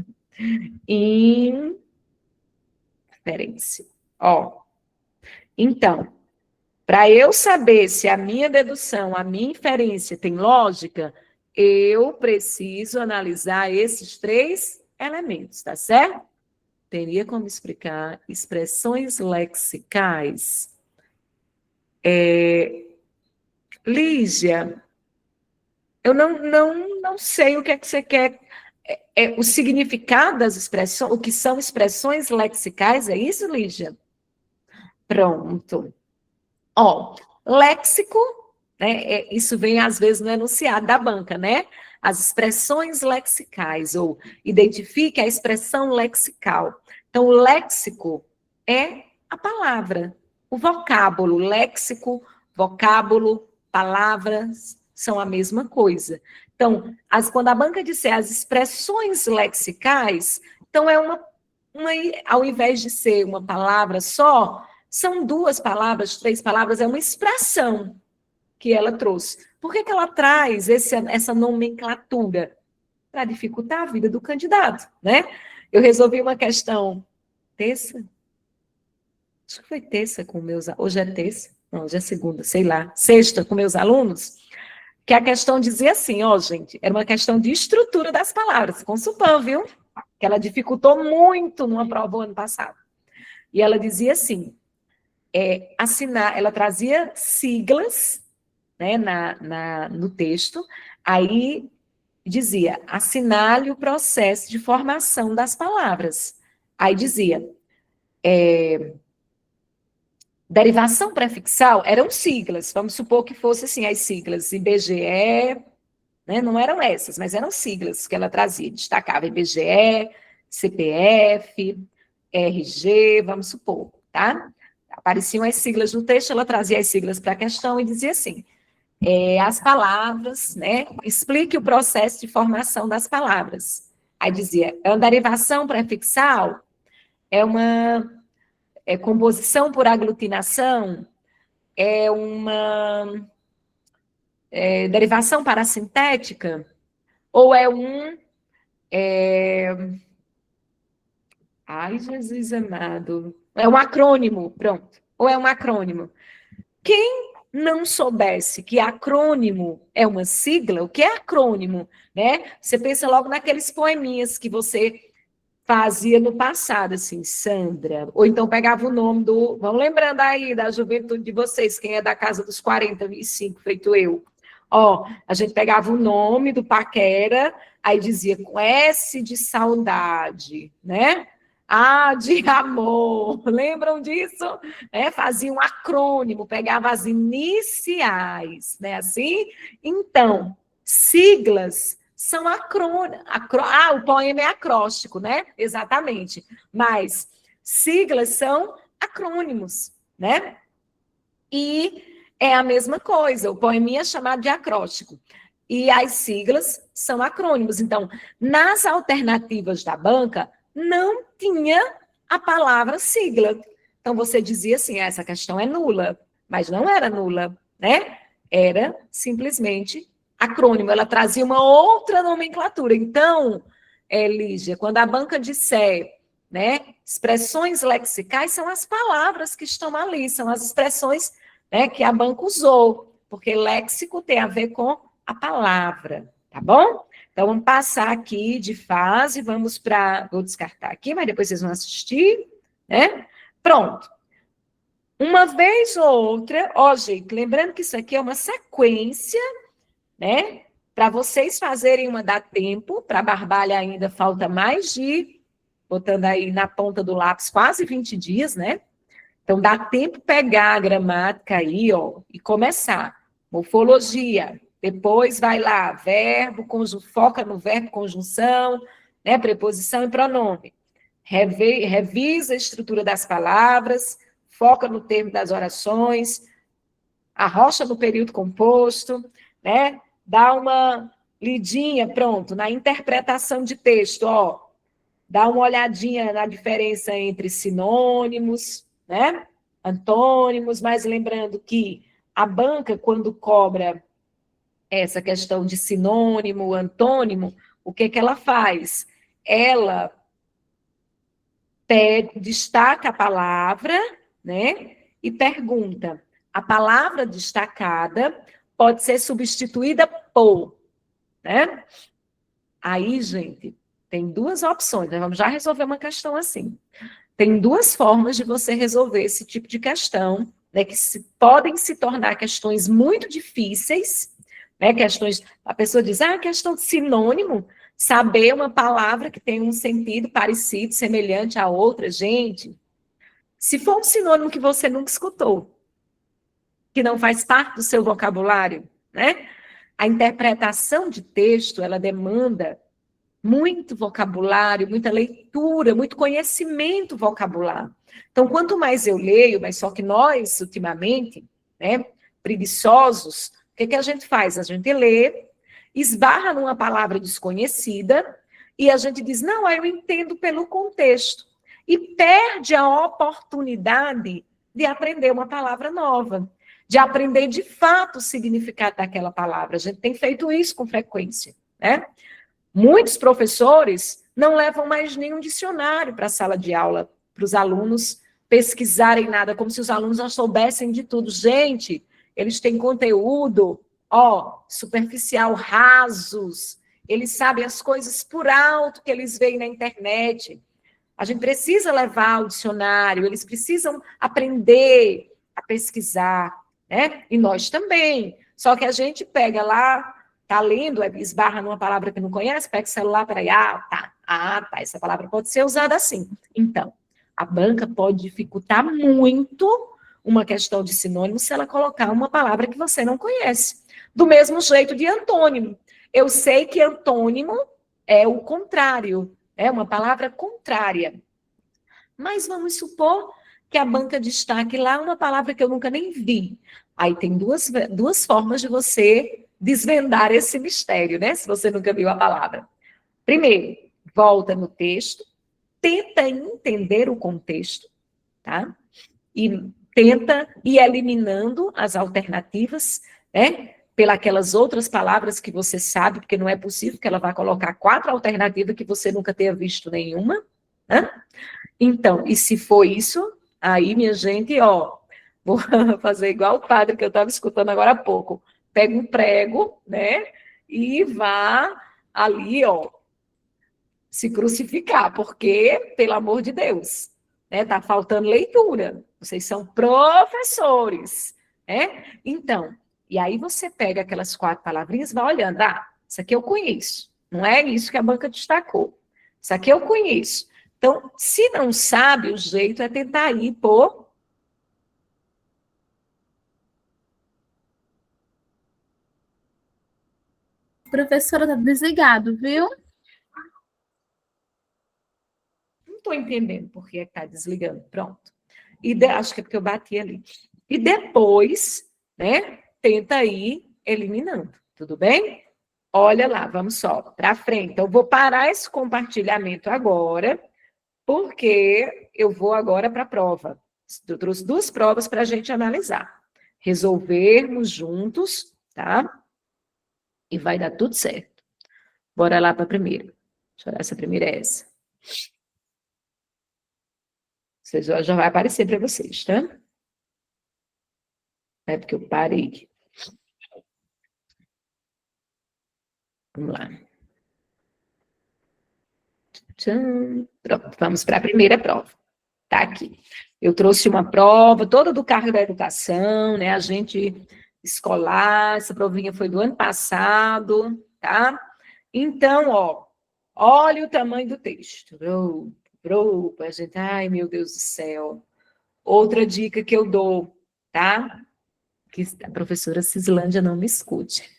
Inferência. Então, para eu saber se a minha dedução, a minha inferência tem lógica, eu preciso analisar esses 3 elementos, tá certo? Teria como explicar expressões lexicais. Lígia, eu não sei o que é que você quer. O significado das expressões, o que são expressões lexicais, é isso, Lígia? Pronto. Léxico, isso vem às vezes no enunciado da banca, As expressões lexicais, ou identifique a expressão lexical. Então, o léxico é a palavra, o vocábulo, léxico, vocábulo, palavras, são a mesma coisa. Então, quando a banca disser as expressões lexicais, então ao invés de ser uma palavra só, são 2 palavras, 3 palavras, é uma expressão que ela trouxe. Por que ela traz essa nomenclatura? Para dificultar a vida do candidato, Eu resolvi uma questão terça, acho que foi terça com meus, hoje é terça, não, hoje é segunda, sei lá, sexta com meus alunos, que a questão dizia assim, gente, era uma questão de estrutura das palavras, com Supan, viu? Que ela dificultou muito numa prova o ano passado. E ela dizia assim, ela trazia siglas, no texto, aí dizia, assinale o processo de formação das palavras. Aí dizia, derivação prefixal eram siglas, vamos supor que fosse assim, as siglas IBGE, não eram essas, mas eram siglas que ela trazia, destacava IBGE, CPF, RG, vamos supor, tá? Apareciam as siglas no texto, ela trazia as siglas para a questão e dizia assim, as palavras, explique o processo de formação das palavras. Aí dizia, é uma derivação prefixal, é uma composição por aglutinação, é uma derivação parassintética, ou é ai, Jesus amado, é um acrônimo, pronto, ou é um acrônimo. Quem não soubesse que acrônimo é uma sigla, o que é acrônimo, Você pensa logo naqueles poeminhas que você fazia no passado, assim, Sandra, ou então pegava o nome vão lembrando aí da juventude de vocês, quem é da casa dos 45, feito eu. A gente pegava o nome do paquera, aí dizia com S de saudade, A de amor, lembram disso? Fazia um acrônimo, pegava as iniciais, assim? Então, siglas são acrônimos. O poema é acróstico, Exatamente. Mas siglas são acrônimos, E é a mesma coisa, o poeminha é chamado de acróstico. e as siglas são acrônimos. Então, nas alternativas da banca, não tinha a palavra sigla. Então, você dizia assim, essa questão é nula, mas não era nula, né? Era simplesmente acrônimo, ela trazia uma outra nomenclatura. Então, Lígia, quando a banca disser, né, expressões lexicais, são as palavras que estão ali, são as expressões, né, que a banca usou, porque léxico tem a ver com a palavra, tá bom? Então, vamos passar aqui de fase, vamos para... Vou descartar aqui, mas depois vocês vão assistir, né? Pronto. Uma vez ou outra, ó, gente, lembrando que isso aqui é uma sequência, né? Para vocês fazerem uma dá tempo, para a Barbalha ainda falta mais de, botando aí na ponta do lápis, quase 20 dias, né? Então, dá tempo pegar a gramática aí, ó, e começar. Morfologia, depois vai lá, verbo, foca no verbo, conjunção, né? Preposição e pronome. Revisa a estrutura das palavras, foca no termo das orações, arrocha no período composto, né? Dá uma lidinha, pronto, na interpretação de texto, ó. Dá uma olhadinha na diferença entre sinônimos, né? Antônimos, mas lembrando que a banca, quando cobra essa questão de sinônimo, antônimo, o que ela faz? Ela destaca a palavra, né? E pergunta: a palavra destacada pode ser substituída por, né? Aí, gente, tem duas opções, né? Vamos já resolver uma questão assim. Tem duas formas de você resolver esse tipo de questão, né? Que podem se tornar questões muito difíceis, né? Questões, a pessoa diz, questão de sinônimo, saber uma palavra que tem um sentido parecido, semelhante a outra, gente. Se for um sinônimo que você nunca escutou, que não faz parte do seu vocabulário, né? A interpretação de texto, ela demanda muito vocabulário, muita leitura, muito conhecimento vocabular. Então, quanto mais eu leio, mas só que nós, ultimamente, né, preguiçosos, o que a gente faz? A gente lê, esbarra numa palavra desconhecida e a gente diz, não, eu entendo pelo contexto. E perde a oportunidade de aprender uma palavra nova, de aprender de fato o significado daquela palavra. A gente tem feito isso com frequência, né? Muitos professores não levam mais nenhum dicionário para a sala de aula, para os alunos pesquisarem nada, como se os alunos já soubessem de tudo. Gente, eles têm conteúdo, superficial, rasos, eles sabem as coisas por alto que eles veem na internet. A gente precisa levar o dicionário, eles precisam aprender a pesquisar, né? E nós também. Só que a gente pega lá, tá lendo, esbarra numa palavra que não conhece, pega o celular, peraí, tá, essa palavra pode ser usada assim. Então, a banca pode dificultar muito uma questão de sinônimo se ela colocar uma palavra que você não conhece. Do mesmo jeito de antônimo. Eu sei que antônimo é o contrário, é uma palavra contrária. Mas vamos supor que a banca destaque lá uma palavra que eu nunca nem vi. Aí tem duas formas de você desvendar esse mistério, né? Se você nunca viu a palavra. Primeiro, volta no texto, tenta entender o contexto, tá? E tenta ir eliminando as alternativas, né? Pelas outras palavras que você sabe, porque não é possível que ela vá colocar 4 alternativas que você nunca tenha visto nenhuma, né? Então, e se for isso, aí, minha gente, vou fazer igual o padre que eu estava escutando agora há pouco. Pega um prego, né? E vá ali, se crucificar, porque, pelo amor de Deus, né? Tá faltando leitura. Vocês são professores, né? Então, e aí você pega aquelas 4 palavrinhas e vai olhando. Isso aqui eu conheço. Não é isso que a banca destacou. Isso aqui eu conheço. Então, se não sabe, o jeito é tentar ir por... Professora, tá desligado, viu? Não estou entendendo por que está desligando. Pronto. Acho que é porque eu bati ali. E depois, né, tenta ir eliminando. Tudo bem? olha lá, vamos só, para frente. Então, eu vou parar esse compartilhamento agora, porque eu vou agora para a prova. Eu trouxe 2 provas para a gente analisar. Resolvermos juntos, tá? E vai dar tudo certo. Bora lá para a primeira. Deixa eu olhar, essa primeira é essa. Já vai aparecer para vocês, tá? É porque eu parei. Vamos lá. Tchan. Pronto, vamos para a primeira prova. Tá aqui. Eu trouxe uma prova, toda do cargo da educação, né? A gente escolar, essa provinha foi do ano passado, tá? Então, ó, olha o tamanho do texto. A gente, ai, meu Deus do céu. Outra dica que eu dou, tá? Que a professora Cislândia não me escute.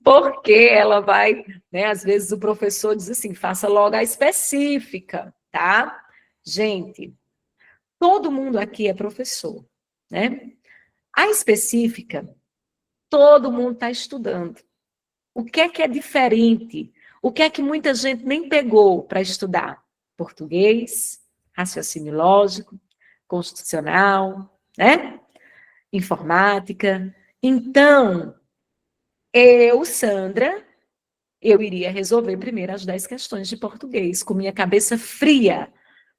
Porque ela vai, né? Às vezes o professor diz assim, faça logo a específica, tá? Gente, todo mundo aqui é professor, né? A específica, todo mundo está estudando. O que é diferente? O que é que muita gente nem pegou para estudar? Português, raciocínio lógico, constitucional, né? Informática. Então, eu, Sandra, eu iria resolver primeiro as 10 questões de português, com minha cabeça fria,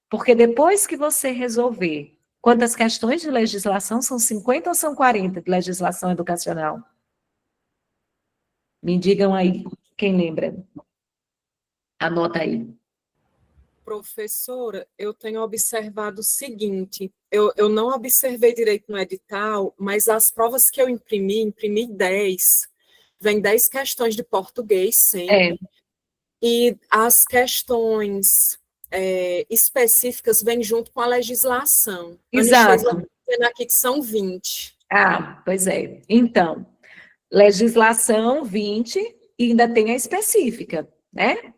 porque depois que você resolver quantas questões de legislação, são 50 ou são 40 de legislação educacional? Me digam aí, quem lembra? Anota aí. Professora, eu tenho observado o seguinte, eu não observei direito no edital, mas as provas que eu imprimi 10, vem 10 questões de português sempre, e as questões específicas vêm junto com a legislação. Exato. Dizendo aqui que são 20. Ah, pois é. Então, legislação 20 e ainda tem a específica, né?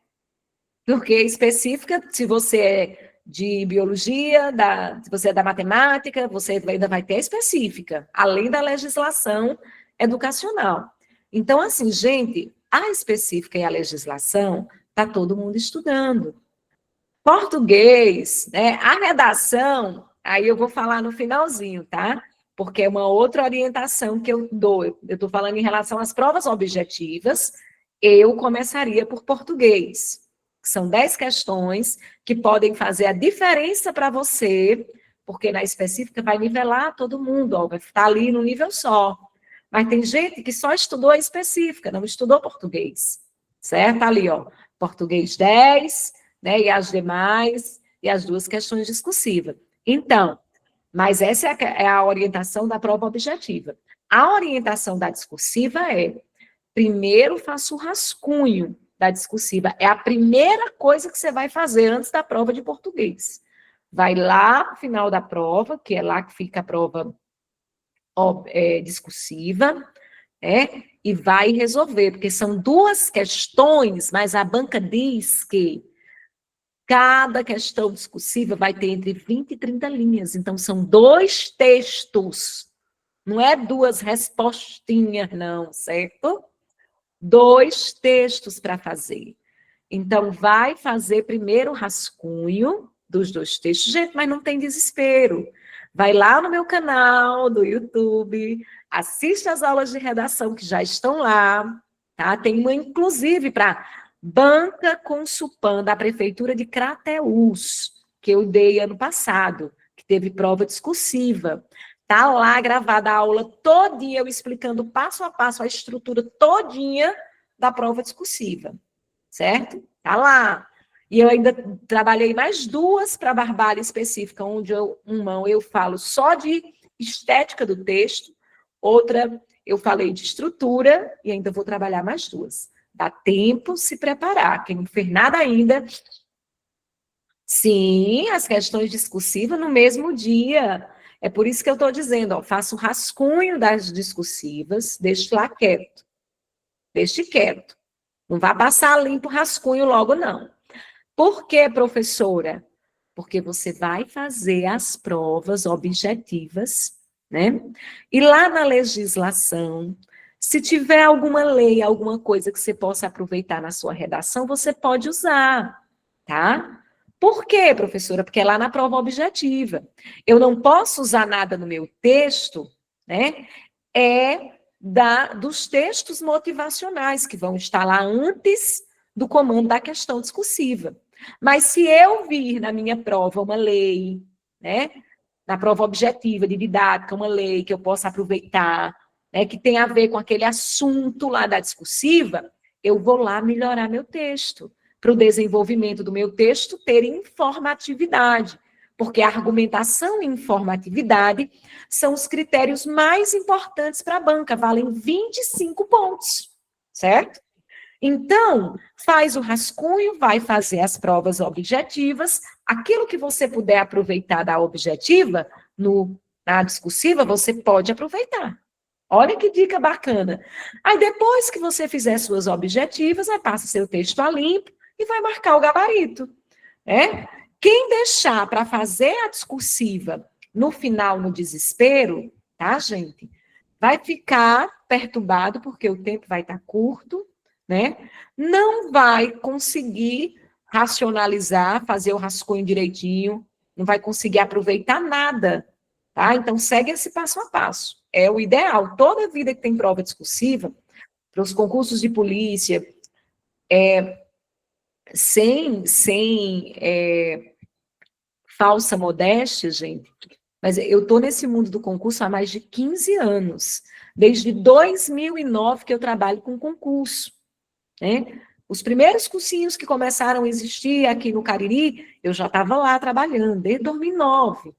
Porque específica, se você é de biologia, se você é da matemática, você ainda vai ter a específica, além da legislação educacional. Então, assim, gente, a específica e a legislação, está todo mundo estudando. Português, né? A redação, aí eu vou falar no finalzinho, tá? Porque é uma outra orientação que eu dou. Eu estou falando em relação às provas objetivas, eu começaria por português. São 10 questões que podem fazer a diferença para você, porque na específica vai nivelar todo mundo, ó, vai estar ali no nível só. Mas tem gente que só estudou a específica, não estudou português, certo? Ali, ó, português 10, né, e as demais, e as 2 questões discursivas. Então, mas essa é a orientação da prova objetiva. A orientação da discursiva é, primeiro faça o rascunho da discursiva. É a primeira coisa que você vai fazer antes da prova de português. Vai lá no final da prova, que é lá que fica a prova discursiva, e vai resolver, porque são 2 questões, mas a banca diz que cada questão discursiva vai ter entre 20 e 30 linhas, então são 2 textos, não é 2 respostinhas, não, certo? 2 textos para fazer. Então, vai fazer primeiro o rascunho dos 2 textos. Gente, mas não tem desespero. Vai lá no meu canal do YouTube, assiste as aulas de redação que já estão lá, tá? Tem uma, inclusive, para Banca com Supan, da Prefeitura de Crateús, que eu dei ano passado, que teve prova discursiva. Tá lá gravada a aula todinha, eu explicando passo a passo a estrutura todinha da prova discursiva, certo? Tá lá. E eu ainda trabalhei mais 2 para barbárie específica, onde uma eu falo só de estética do texto, outra eu falei de estrutura, e ainda vou trabalhar mais 2. Dá tempo se preparar. Quem não fez nada ainda, sim, as questões discursivas no mesmo dia. É por isso que eu estou dizendo, ó, faça o rascunho das discursivas, deixe lá quieto. Deixe quieto. Não vá passar limpo o rascunho logo, não. Por quê, professora? Porque você vai fazer as provas objetivas, né? E lá na legislação, Se tiver alguma lei, alguma coisa que você possa aproveitar na sua redação, você pode usar, tá? Por quê, professora? Porque é lá na prova objetiva. Eu não posso usar nada no meu texto, né? Dos textos motivacionais, que vão estar lá antes do comando da questão discursiva. Mas se eu vir na minha prova uma lei, né? Na prova objetiva de didática, uma lei que eu possa aproveitar, né, que tem a ver com aquele assunto lá da discursiva, eu vou lá melhorar meu texto, para o desenvolvimento do meu texto ter informatividade, porque a argumentação e informatividade são os critérios mais importantes para a banca, valem 25 pontos, certo? Então, faz o rascunho, vai fazer as provas objetivas, aquilo que você puder aproveitar da objetiva, na discursiva, você pode aproveitar. Olha que dica bacana. Aí, depois que você fizer suas objetivas, aí passa seu texto a limpo e vai marcar o gabarito. Né? Quem deixar para fazer a discursiva no final, no desespero, tá, gente? Vai ficar perturbado, porque o tempo vai estar curto, né? Não vai conseguir racionalizar, fazer o rascunho direitinho, não vai conseguir aproveitar nada, tá? Então, segue esse passo a passo. É o ideal. Toda vida que tem prova discursiva, para os concursos de polícia, sem falsa modéstia, gente, mas eu estou nesse mundo do concurso há mais de 15 anos. Desde 2009 que eu trabalho com concurso. Né? Os primeiros cursinhos que começaram a existir aqui no Cariri, eu já estava lá trabalhando, desde 2009.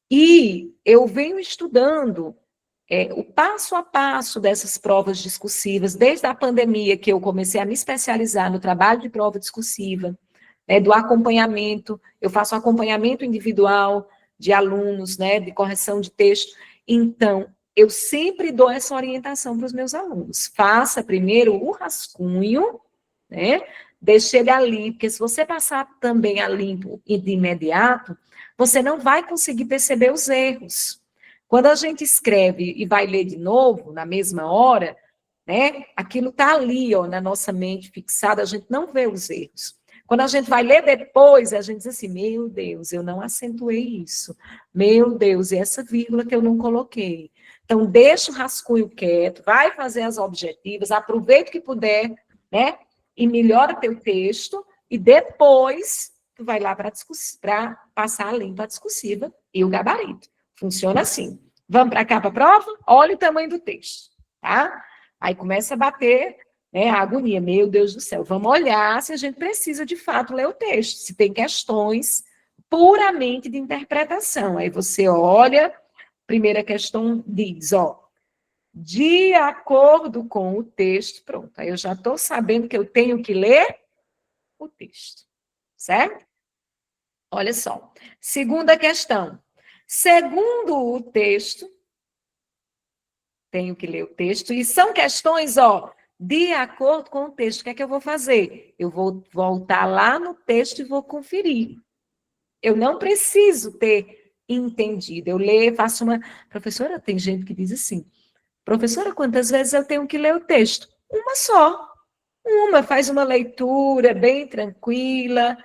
E eu venho estudando o passo a passo dessas provas discursivas, desde a pandemia que eu comecei a me especializar no trabalho de prova discursiva, do acompanhamento, eu faço acompanhamento individual de alunos, né, de correção de texto. Então, eu sempre dou essa orientação para os meus alunos. Faça primeiro o rascunho, né? Deixe ele ali, porque se você passar também a limpo e de imediato, você não vai conseguir perceber os erros. Quando a gente escreve e vai ler de novo, na mesma hora, né? Aquilo está ali, ó, na nossa mente fixado, a gente não vê os erros. Quando a gente vai ler depois, a gente diz assim, meu Deus, eu não acentuei isso. Meu Deus, e essa vírgula que eu não coloquei. Então, deixa o rascunho quieto, vai fazer as objetivas, aproveita o que puder, né? E melhora teu texto, e depois tu vai lá para passar a limpa discursiva e o gabarito. Funciona assim. Vamos para cá para a prova? Olha o tamanho do texto, tá? Aí começa a bater, né, a agonia. Meu Deus do céu, vamos olhar se a gente precisa de fato ler o texto, se tem questões puramente de interpretação. Aí você olha, primeira questão diz, ó, de acordo com o texto, pronto, aí eu já estou sabendo que eu tenho que ler o texto, certo? Olha só. Segunda questão. Segundo o texto, tenho que ler o texto, e são questões, ó, de acordo com o texto. O que é que eu vou fazer? Eu vou voltar lá no texto e vou conferir. Eu não preciso ter entendido. Eu leio, faço uma... Professora, tem gente que diz assim, professora, quantas vezes eu tenho que ler o texto? Uma só. Uma, faz uma leitura bem tranquila.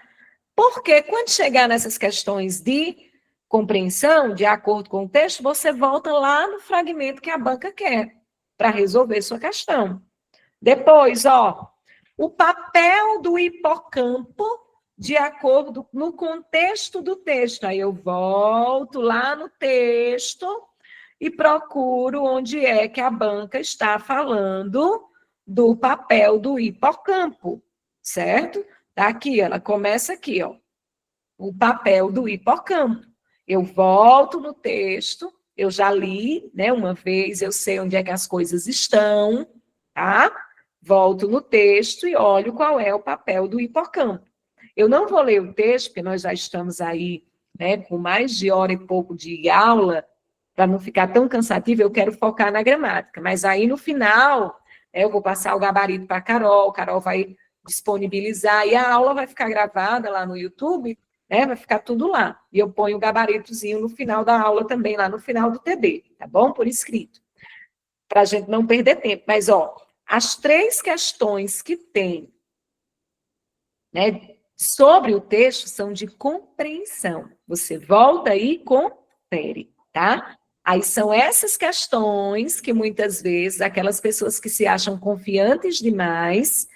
Porque quando chegar nessas questões de compreensão, de acordo com o texto, você volta lá no fragmento que a banca quer, para resolver sua questão. Depois, ó, o papel do hipocampo de acordo no contexto do texto. Aí eu volto lá no texto e procuro onde é que a banca está falando do papel do hipocampo, certo? Tá aqui, ela começa aqui, ó. O papel do hipocampo. Eu volto no texto, eu já li, né, uma vez, eu sei onde é que as coisas estão, tá? Volto no texto e olho qual é o papel do hipocampo. Eu não vou ler o texto, porque nós já estamos aí, né, com mais de hora e pouco de aula, para não ficar tão cansativo, eu quero focar na gramática. Mas aí, no final, eu vou passar o gabarito para a Carol vai disponibilizar, e a aula vai ficar gravada lá no YouTube, né, vai ficar tudo lá. E eu ponho o gabaritozinho no final da aula também, lá no final do TD, tá bom? Por escrito. para a gente não perder tempo. Mas, ó, as 3 questões que tem, né, sobre o texto são de compreensão. Você volta e confere, tá? Aí são essas questões que muitas vezes aquelas pessoas que se acham confiantes demais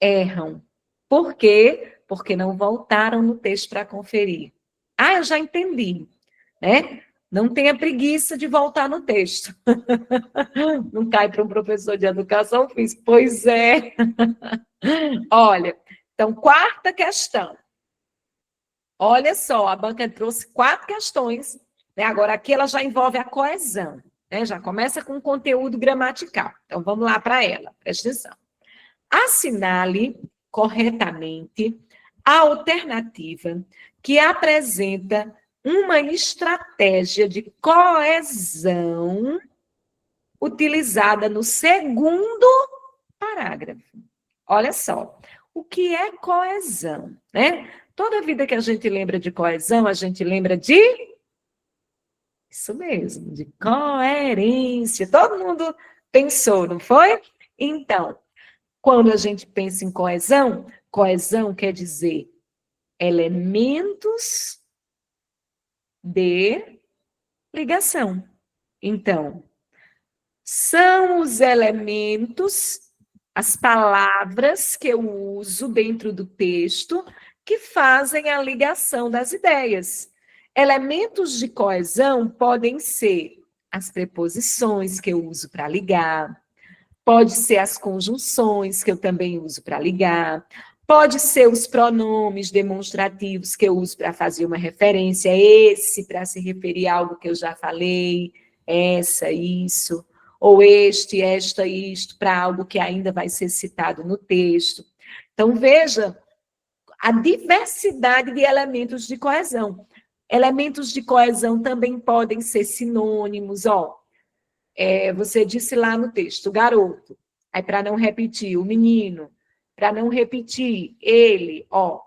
erram. Por quê? Porque não voltaram no texto para conferir. Ah, eu já entendi, né? Não tenha preguiça de voltar no texto. Não cai para um professor de educação física. Pois é. Olha, então, 4ª questão. Olha só, a banca trouxe 4 questões, né? Agora, aqui ela já envolve a coesão, né? Já começa com conteúdo gramatical. Então, vamos lá para ela, presta atenção. Assinale corretamente a alternativa que apresenta uma estratégia de coesão utilizada no 2º parágrafo. Olha só, o que é coesão, né? Toda vida que a gente lembra de coesão, a gente lembra de... Isso mesmo, de coerência. Todo mundo pensou, não foi? Então, quando a gente pensa em coesão, coesão quer dizer elementos de ligação. Então, são os elementos, as palavras que eu uso dentro do texto que fazem a ligação das ideias. Elementos de coesão podem ser as preposições que eu uso para ligar, pode ser as conjunções que eu também uso para ligar, pode ser os pronomes demonstrativos que eu uso para fazer uma referência, esse para se referir a algo que eu já falei, essa, isso, ou este, esta, isto, para algo que ainda vai ser citado no texto. Então, veja a diversidade de elementos de coesão. Elementos de coesão também podem ser sinônimos, ó. Você disse lá no texto, garoto. Aí, para não repetir, o menino. Para não repetir, ele, ó.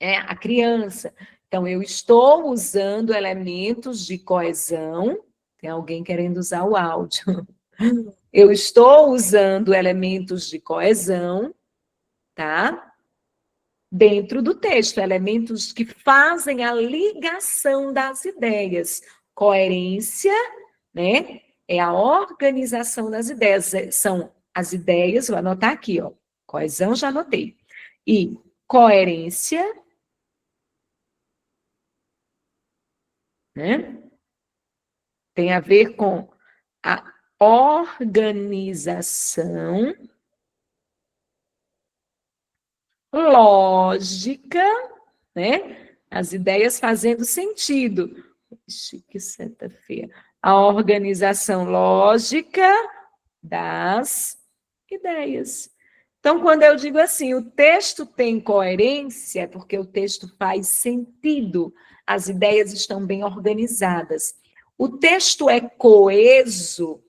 A criança. Então, eu estou usando elementos de coesão. Tem alguém querendo usar o áudio. Eu estou usando elementos de coesão, tá? Dentro do texto, elementos que fazem a ligação das ideias. Coerência, né? É a organização das ideias. São as ideias, vou anotar aqui, ó. Coesão, já anotei. E coerência, né? Tem a ver com a organização, lógica, né? As ideias fazendo sentido. Ixi, que sexta-feira. A organização lógica das ideias. Então, quando eu digo assim, o texto tem coerência, é porque o texto faz sentido, as ideias estão bem organizadas. O texto é coeso,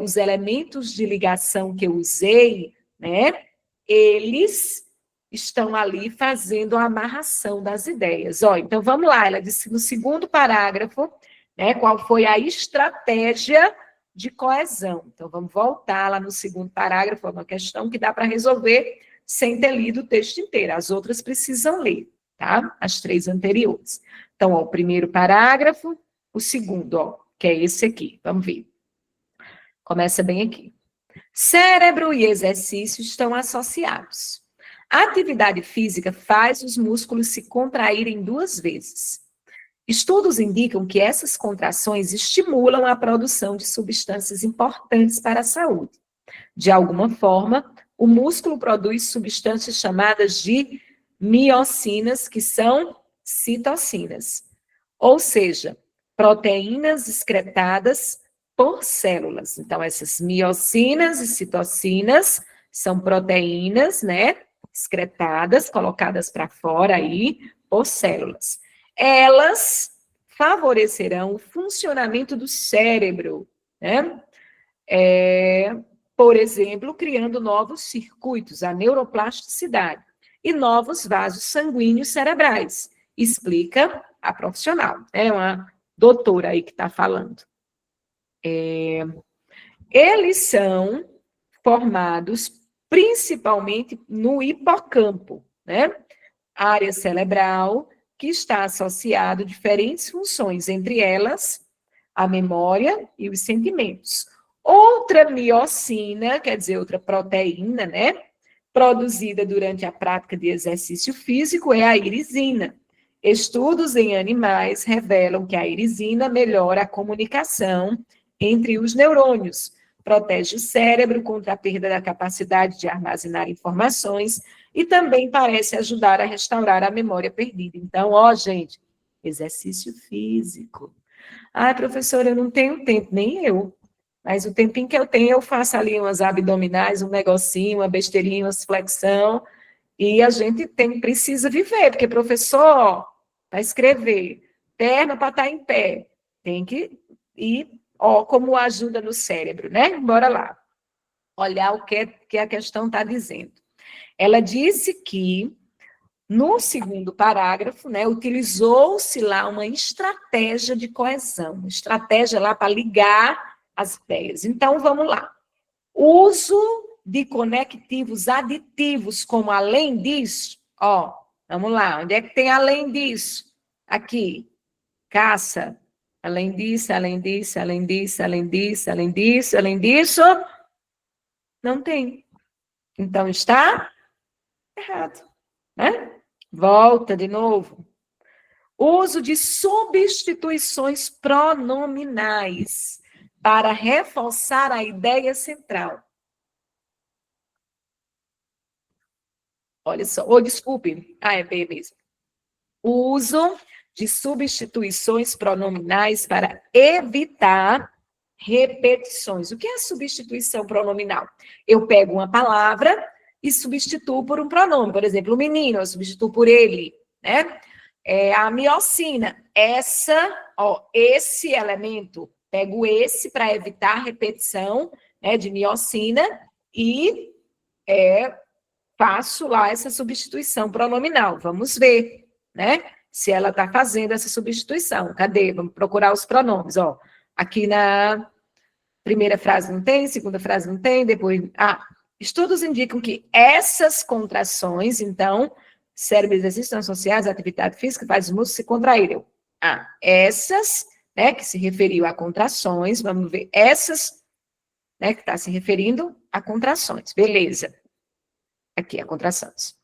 os elementos de ligação que eu usei, né, eles estão ali fazendo a amarração das ideias. Ó, então, vamos lá, ela disse no 2º parágrafo, né, qual foi a estratégia de coesão. Então, vamos voltar lá no 2º parágrafo, é uma questão que dá para resolver sem ter lido o texto inteiro. As outras precisam ler, tá? As 3 anteriores. Então, ó, o 1º parágrafo, o 2º, ó, que é esse aqui. Vamos ver. Começa bem aqui. Cérebro e exercício estão associados. A atividade física faz os músculos se contraírem 2 vezes. Estudos indicam que essas contrações estimulam a produção de substâncias importantes para a saúde. De alguma forma, o músculo produz substâncias chamadas de miocinas, que são citocinas, ou seja, proteínas excretadas por células. Então, essas miocinas e citocinas são proteínas, né, excretadas, colocadas para fora aí por células. Elas favorecerão o funcionamento do cérebro, né? Por exemplo, criando novos circuitos, a neuroplasticidade, e novos vasos sanguíneos cerebrais, explica a profissional, é uma doutora aí que está falando. Eles são formados principalmente no hipocampo, né? Área cerebral que está associado a diferentes funções, entre elas a memória e os sentimentos. Outra miocina, quer dizer, outra proteína, né? Produzida durante a prática de exercício físico é a irisina. Estudos em animais revelam que a irisina melhora a comunicação entre os neurônios, protege o cérebro contra a perda da capacidade de armazenar informações e também parece ajudar a restaurar a memória perdida. Então, ó, gente, exercício físico. Ah, professora, eu não tenho tempo, nem eu. Mas o tempinho que eu tenho, eu faço ali umas abdominais, um negocinho, uma besteirinha, umas flexão, e a gente precisa viver, porque professor, para escrever, perna para estar em pé, tem que ir, ó, como ajuda no cérebro, né? Bora lá. Olhar o que a questão está dizendo. Ela disse que, no segundo parágrafo, né, utilizou-se lá uma estratégia de coesão, uma estratégia lá para ligar as ideias. Então, vamos lá. Uso de conectivos aditivos, como além disso, ó, vamos lá, onde é que tem além disso? Aqui, caça, além disso, além disso, além disso, além disso, além disso, além disso, não tem. Então, está errado, né? Volta de novo. Uso de substituições pronominais para reforçar a ideia central. Olha só, ou desculpe, é B mesmo. O uso de substituições pronominais para evitar repetições. O que é substituição pronominal? Eu pego uma palavra e substituo por um pronome. Por exemplo, o menino, eu substituo por ele, né? A miocina, esse elemento, pego esse para evitar repetição, né, de miocina e faço lá essa substituição pronominal. Vamos ver, né? Se ela está fazendo essa substituição. Cadê? Vamos procurar os pronomes. Ó, aqui na primeira frase não tem, segunda frase não tem, depois... estudos indicam que essas contrações, então, cérebro e exercício estão associados à atividade física, faz os músculos se contraírem. Essas, né, que se referiu a contrações, vamos ver, essas, né, que está se referindo a contrações. Beleza. Aqui, a contrações.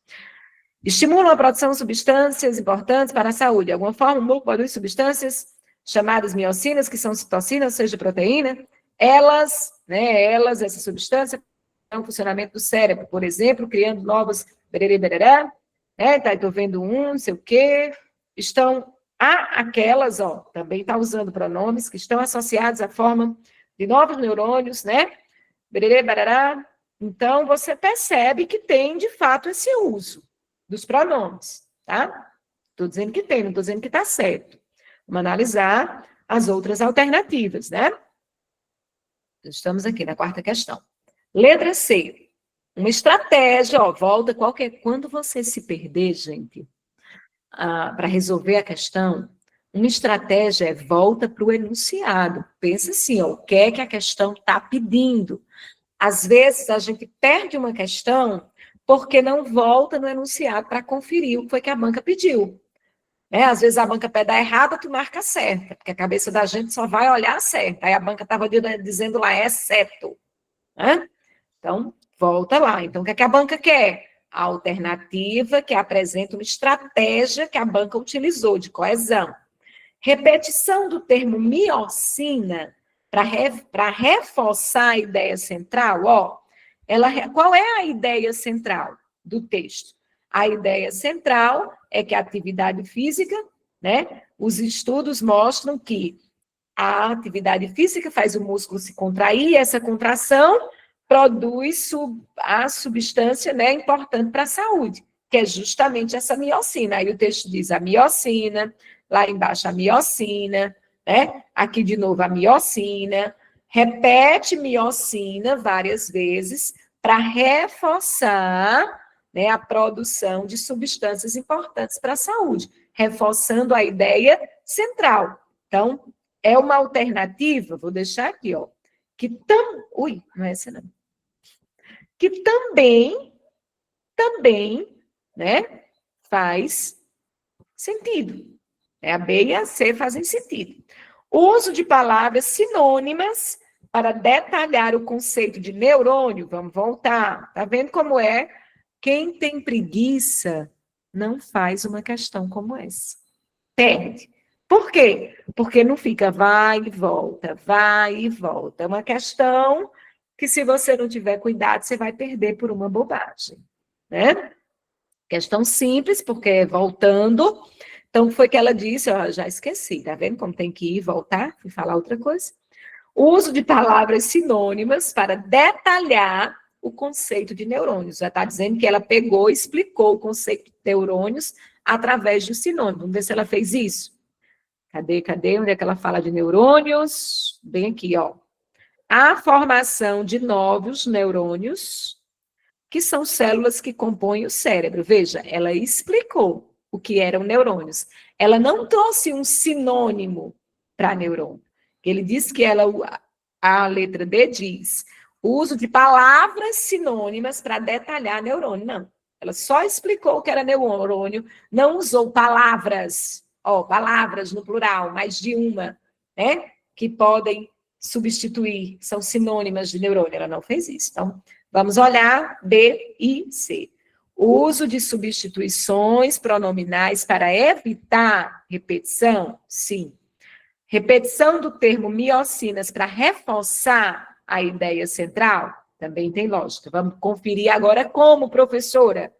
Estimulam a produção de substâncias importantes para a saúde. De alguma forma, o músculo produz substâncias chamadas miocinas, que são citocinas, ou seja, proteína. Essas substâncias, o funcionamento do cérebro, por exemplo, criando novas bererê, né? Estou vendo não sei o quê. Aquelas, ó, também está usando pronomes que estão associados à forma de novos neurônios, né? Bererê, barará. Então, você percebe que tem, de fato, esse uso dos pronomes, tá? Estou dizendo que tem, não estou dizendo que está certo. Vamos analisar as outras alternativas, né? Estamos aqui na quarta questão. Letra C. Uma estratégia, ó, volta quando você se perder, gente, para resolver a questão, uma estratégia é volta para o enunciado. Pensa assim, ó, o que é que a questão está pedindo? Às vezes, a gente perde uma questão porque não volta no enunciado para conferir o que foi que a banca pediu. Às vezes, a banca pede a errada, tu marca a certa, porque a cabeça da gente só vai olhar a certa. Aí a banca estava dizendo lá, exceto. Né? Então, volta lá. Então, o que é que a banca quer? A alternativa que apresenta uma estratégia que a banca utilizou de coesão. Repetição do termo miocina para reforçar a ideia central, ó, qual é a ideia central do texto? A ideia central é que a atividade física, né, os estudos mostram que a atividade física faz o músculo se contrair, e essa contração produz a substância, né, importante para a saúde, que é justamente essa miocina. Aí o texto diz a miocina, lá embaixo a miocina, né? Aqui de novo a miocina, repete miocina várias vezes para reforçar, né, a produção de substâncias importantes para a saúde, reforçando a ideia central. Então, é uma alternativa, vou deixar aqui, ó, não é essa não. Que também, né, faz sentido. A B e a C fazem sentido. Uso de palavras sinônimas para detalhar o conceito de neurônio. Vamos voltar. Tá vendo como é? Quem tem preguiça não faz uma questão como essa. Perde. Por quê? Porque não fica vai e volta, vai e volta. É uma questão que, se você não tiver cuidado, você vai perder por uma bobagem, né? Questão simples, porque voltando. Então, foi que ela disse, ó, já esqueci, tá vendo como tem que ir, voltar e falar outra coisa? O uso de palavras sinônimas para detalhar o conceito de neurônios. Já está dizendo que ela pegou e explicou o conceito de neurônios através de um sinônimo. Vamos ver se ela fez isso. Cadê? Onde é que ela fala de neurônios? Bem aqui, ó. A formação de novos neurônios, que são células que compõem o cérebro. Veja, ela explicou o que eram neurônios. Ela não trouxe um sinônimo para neurônio. Ele diz que a letra D diz o uso de palavras sinônimas para detalhar neurônio. Não, ela só explicou o que era neurônio, não usou palavras, palavras no plural, mais de uma, né, que podem substituir, são sinônimas de neurônio. Ela não fez isso. Então, vamos olhar B e C. O uso de substituições pronominais para evitar repetição? Sim. Repetição do termo miocinas para reforçar a ideia central? Também tem lógica. Vamos conferir agora como, professora?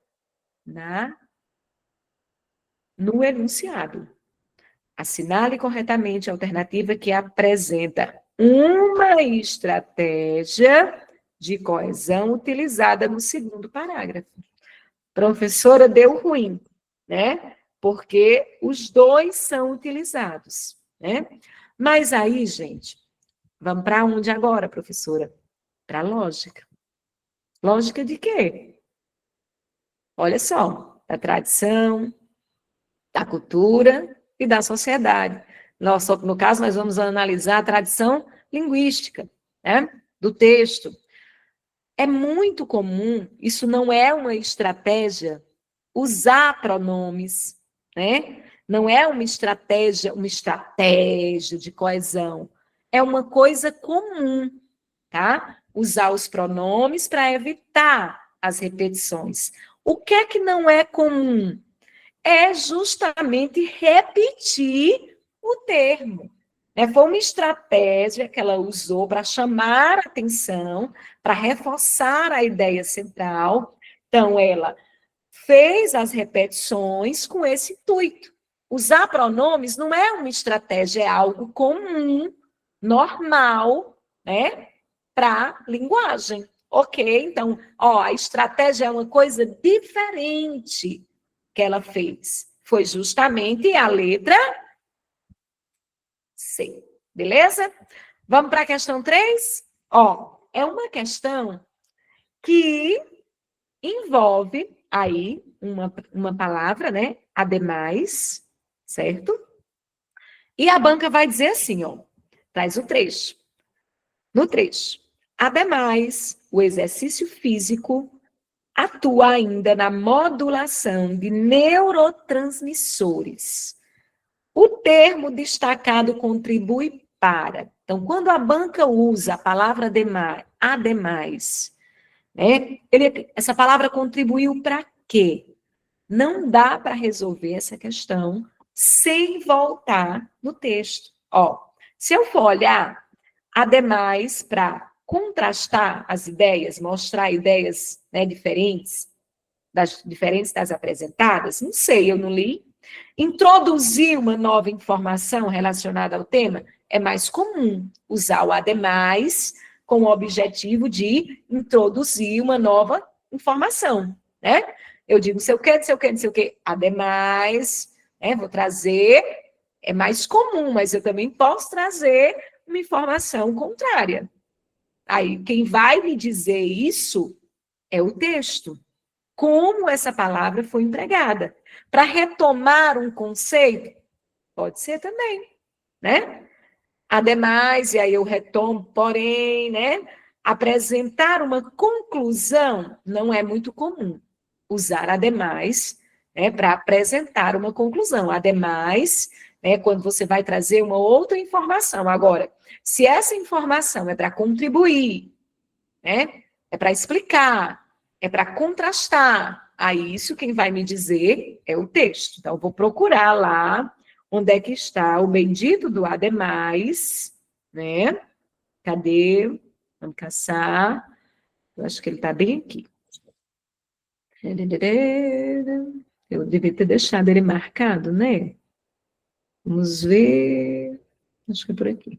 No enunciado. Assinale corretamente a alternativa que apresenta uma estratégia de coesão utilizada no segundo parágrafo. Professora, deu ruim, né? Porque os dois são utilizados, né? Mas aí, gente, vamos para onde agora, professora? Para a lógica. Lógica de quê? Olha só, da tradição, da cultura e da sociedade. No caso, nós vamos analisar a tradição linguística, né? Do texto. É muito comum, isso não é uma estratégia, usar pronomes, né? Não é uma estratégia de coesão. É uma coisa comum, tá? Usar os pronomes para evitar as repetições. O que é que não é comum? É justamente repetir o termo. Foi uma estratégia que ela usou para chamar a atenção, para reforçar a ideia central. Então, ela fez as repetições com esse intuito. Usar pronomes não é uma estratégia, é algo comum, normal, né, para linguagem. Ok, então, a estratégia é uma coisa diferente que ela fez. Foi justamente a letra C. Beleza? Vamos para a questão 3? É uma questão que envolve aí uma palavra, né? Ademais, certo? E a banca vai dizer assim, traz o trecho. No trecho. Ademais, o exercício físico atua ainda na modulação de neurotransmissores. O termo destacado contribui para. Então, quando a banca usa a palavra ademais, né, essa palavra contribuiu para quê? Não dá para resolver essa questão sem voltar no texto. Se eu for olhar ademais para contrastar as ideias, mostrar ideias, né, diferentes das apresentadas, não sei, eu não li. Introduzir uma nova informação relacionada ao tema é mais comum usar o ademais com o objetivo de introduzir uma nova informação, né? Eu digo, não sei o quê, ademais, né, vou trazer, é mais comum, mas eu também posso trazer uma informação contrária. Aí, quem vai me dizer isso é o texto. Como essa palavra foi empregada. Para retomar um conceito, pode ser também, né? Ademais, e aí eu retomo, porém, né? Apresentar uma conclusão não é muito comum. Usar ademais, né, para apresentar uma conclusão. Ademais, né, quando você vai trazer uma outra informação. Agora, se essa informação é para contribuir, né, é para explicar, é para contrastar, aí isso quem vai me dizer é o texto. Então, eu vou procurar lá onde é que está o bendito do ademais, né? Cadê? Vamos caçar. Eu acho que ele está bem aqui. Eu devia ter deixado ele marcado, né? Vamos ver. Acho que é por aqui.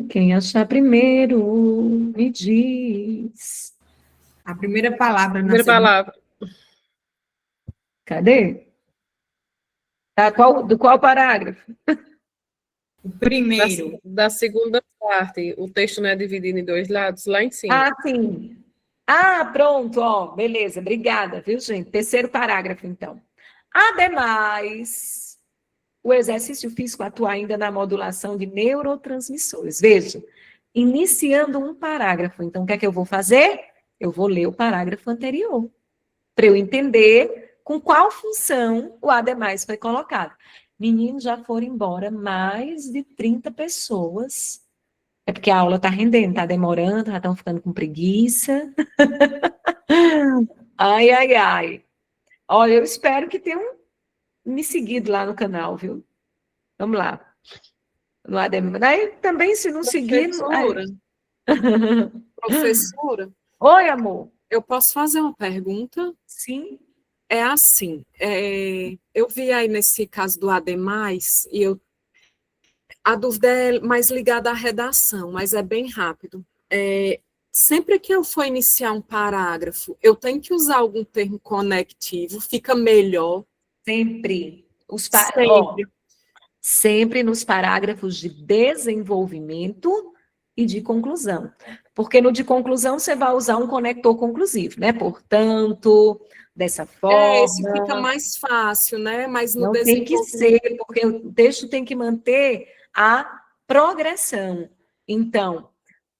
Quem achar primeiro, me diz. A primeira palavra na Primeira segunda. palavra. Cadê? Tá, do qual parágrafo? O primeiro. Da segunda parte. O texto não é dividido em dois lados, lá em cima. Ah, sim. Ah, pronto, ó, beleza, obrigada, viu, gente? Terceiro parágrafo, então. Ademais, o exercício físico atua ainda na modulação de neurotransmissores. Veja, iniciando um parágrafo, então o que é que eu vou fazer? Eu vou ler o parágrafo anterior, para eu entender com qual função o ademais foi colocado. Meninos, já foram embora mais de 30 pessoas. É porque a aula está rendendo, está demorando, já estão ficando com preguiça. Ai, ai, ai. Olha, eu espero que tenham me seguido lá no canal, viu? Vamos lá. No ADM. Daí também, se não seguir. Professora, Oi, amor. eu posso fazer uma pergunta? Sim. É assim, eu vi aí nesse caso do ademais, e a dúvida é mais ligada à redação, mas é bem rápido. Sempre que eu for iniciar um parágrafo, eu tenho que usar algum termo conectivo, fica melhor. Sempre. Sempre. Sempre nos parágrafos de desenvolvimento e de conclusão. Porque no de conclusão você vai usar um conector conclusivo, né? Portanto, dessa forma. Isso fica mais fácil, né? Mas no não tem que ser, porque o texto tem que manter a progressão. Então,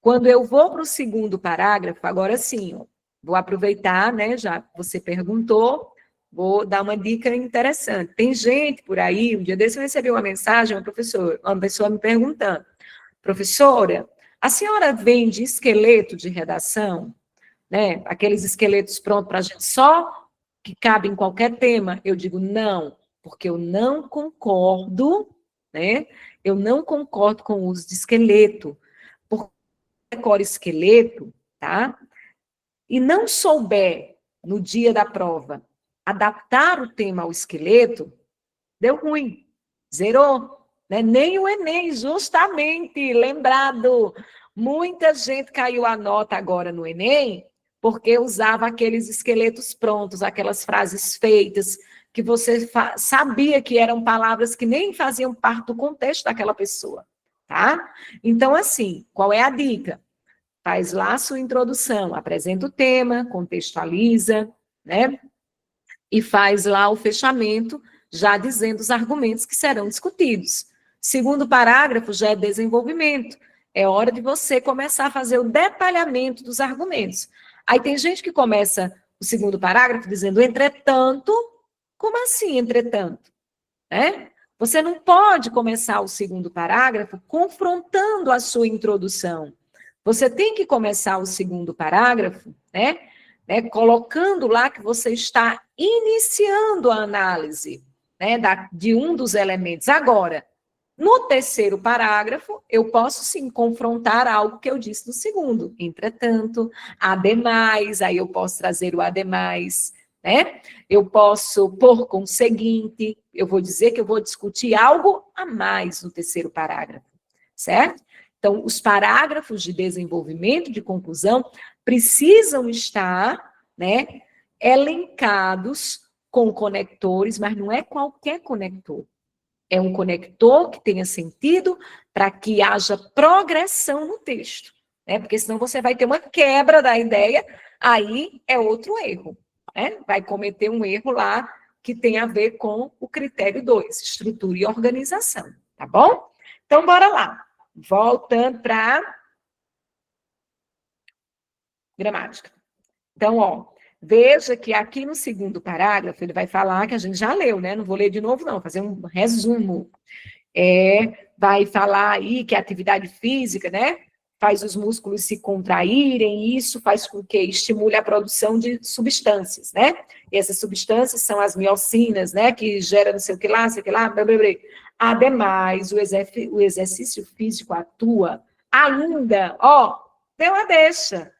quando eu vou para o segundo parágrafo, agora sim, ó, vou aproveitar, né? Já que você perguntou, vou dar uma dica interessante. Tem gente por aí, um dia desse eu recebi uma mensagem, uma pessoa me perguntando, professora, a senhora vende esqueleto de redação? Né? Aqueles esqueletos prontos para a gente só, que cabem em qualquer tema? Eu digo, não, porque eu não concordo, né? Eu não concordo com o uso de esqueleto. Porque decora esqueleto, tá? E não souber, no dia da prova, adaptar o tema ao esqueleto, deu ruim, zerou. Né? Nem o Enem, justamente, lembrado. Muita gente caiu a nota agora no Enem porque usava aqueles esqueletos prontos, aquelas frases feitas, que você sabia que eram palavras que nem faziam parte do contexto daquela pessoa, tá? Então, assim, qual é a dica? Faz lá a sua introdução, apresenta o tema, contextualiza, né? E faz lá o fechamento, já dizendo os argumentos que serão discutidos. Segundo parágrafo já é desenvolvimento. É hora de você começar a fazer o detalhamento dos argumentos. Aí tem gente que começa o segundo parágrafo dizendo, entretanto, como assim, entretanto? Né? Você não pode começar o segundo parágrafo confrontando a sua introdução. Você tem que começar o segundo parágrafo, né, colocando lá que você está iniciando a análise, né, de um dos elementos. Agora, no terceiro parágrafo, eu posso sim confrontar algo que eu disse no segundo. Entretanto, ademais, aí eu posso trazer o ademais, né? Eu posso, por conseguinte, eu vou dizer que eu vou discutir algo a mais no terceiro parágrafo, certo? Então, os parágrafos de desenvolvimento, de conclusão, precisam estar, né, elencados com conectores, mas não é qualquer conector. É um conector que tenha sentido para que haja progressão no texto, né? Porque senão você vai ter uma quebra da ideia, aí é outro erro, né? Vai cometer um erro lá que tem a ver com o critério 2, estrutura e organização, tá bom? Então, bora lá. Voltando para gramática. Então, ó, veja que aqui no segundo parágrafo, ele vai falar que a gente já leu, né? Não vou ler de novo, não, vou fazer um resumo. Vai falar aí que a atividade física, né, faz os músculos se contraírem, e isso faz com que estimule a produção de substâncias, né? E essas substâncias são as miocinas, né, que geram não sei o que lá, blá, blá, blá. Ademais, o exercício físico atua ainda, ó, deu a deixa.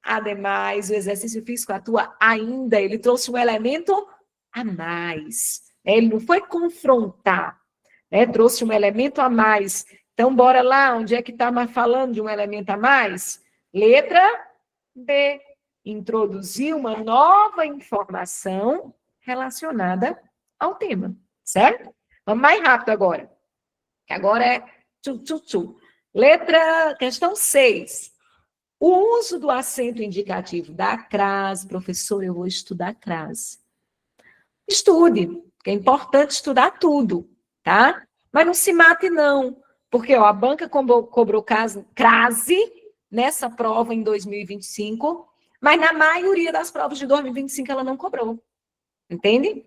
Ademais, o exercício físico atua ainda, ele trouxe um elemento a mais. Ele não foi confrontar, né? Trouxe um elemento a mais. Então, bora lá, onde é que está falando de um elemento a mais? Letra B. Introduzir uma nova informação relacionada ao tema, certo? Vamos mais rápido agora. Que agora é questão 6. O uso do acento indicativo da crase. Professor, eu vou estudar crase. Estude, porque é importante estudar tudo, tá? Mas não se mate, não. Porque ó, a banca cobrou crase nessa prova em 2025, mas na maioria das provas de 2025 ela não cobrou. Entende?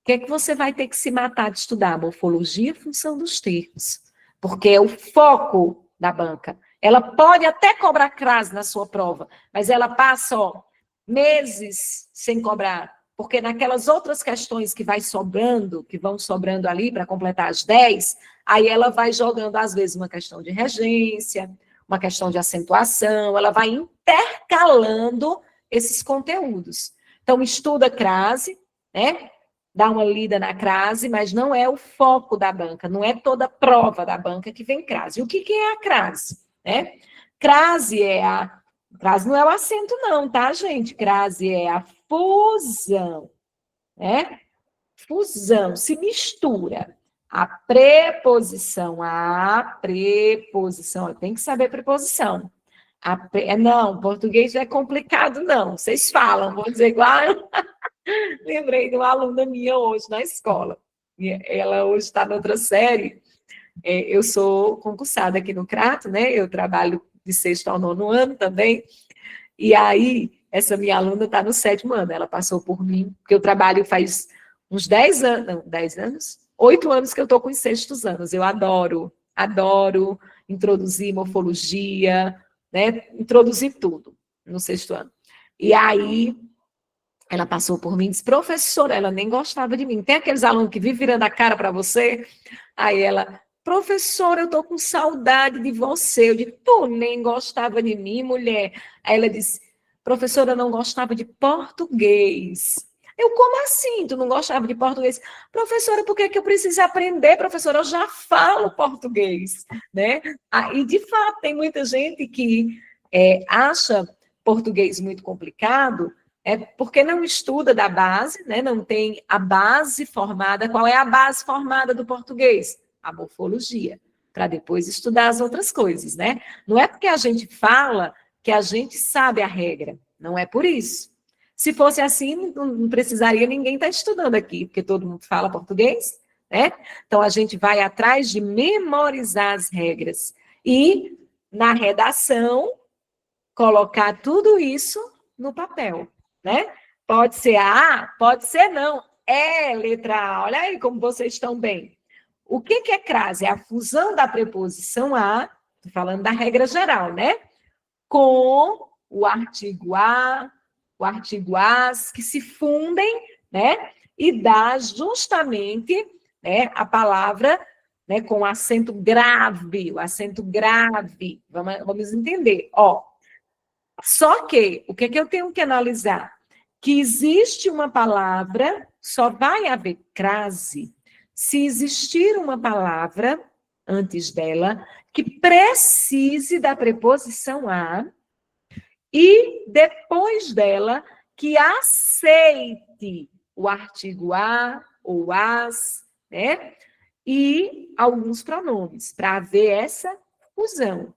O que é que você vai ter que se matar de estudar? Morfologia e função dos termos. Porque é o foco da banca. Ela pode até cobrar crase na sua prova, mas ela passa, ó, meses sem cobrar. Porque naquelas outras questões que vão sobrando ali para completar as 10, aí ela vai jogando, às vezes, uma questão de regência, uma questão de acentuação, ela vai intercalando esses conteúdos. Então, estuda crase, né? Dá uma lida na crase, mas não é o foco da banca, não é toda prova da banca que vem crase. O que é a crase? Né? Crase não é o acento não, tá, gente? Crase é a fusão, né? Fusão, se mistura a preposição, tem que saber preposição. Não, português não é complicado, não. Vocês falam, vou dizer igual. Lembrei de uma aluna minha hoje na escola. Ela hoje está noutra série. Eu sou concursada aqui no Crato, né? Eu trabalho de 6º ao 9º ano também. E aí, essa minha aluna está no 7º ano. Ela passou por mim, porque eu trabalho faz uns 10 anos, não, 10 anos? 8 anos que eu estou com os 6º anos. Eu adoro introduzir morfologia, né? Introduzir tudo no 6º ano. E aí, ela passou por mim e disse, professora, ela nem gostava de mim. Tem aqueles alunos que vivem virando a cara para você? Aí ela, professora, eu estou com saudade de você. Eu disse, tu nem gostava de mim, mulher. Aí ela disse, professora, eu não gostava de português. Eu, como assim? Tu não gostava de português? Professora, por que eu preciso aprender? Professora, eu já falo português, né? E, de fato, tem muita gente que acha português muito complicado, porque não estuda da base, né? Não tem a base formada. Qual é a base formada do português? A morfologia, para depois estudar as outras coisas, né? Não é porque a gente fala que a gente sabe a regra, não é por isso. Se fosse assim, não precisaria ninguém estar estudando aqui, porque todo mundo fala português, né? Então, a gente vai atrás de memorizar as regras e, na redação, colocar tudo isso no papel, né? Pode ser A, pode ser não. Letra A. Olha aí como vocês estão bem. O que é crase? É a fusão da preposição a, estou falando da regra geral, né? Com o artigo a, o artigo as, que se fundem, né? E dá justamente, né, a palavra, né, com acento grave, o acento grave. Vamos entender. Ó, só que, o que eu tenho que analisar? Que existe uma palavra, só vai haver crase se existir uma palavra antes dela que precise da preposição a e depois dela que aceite o artigo a ou as, né? E alguns pronomes, para haver essa fusão.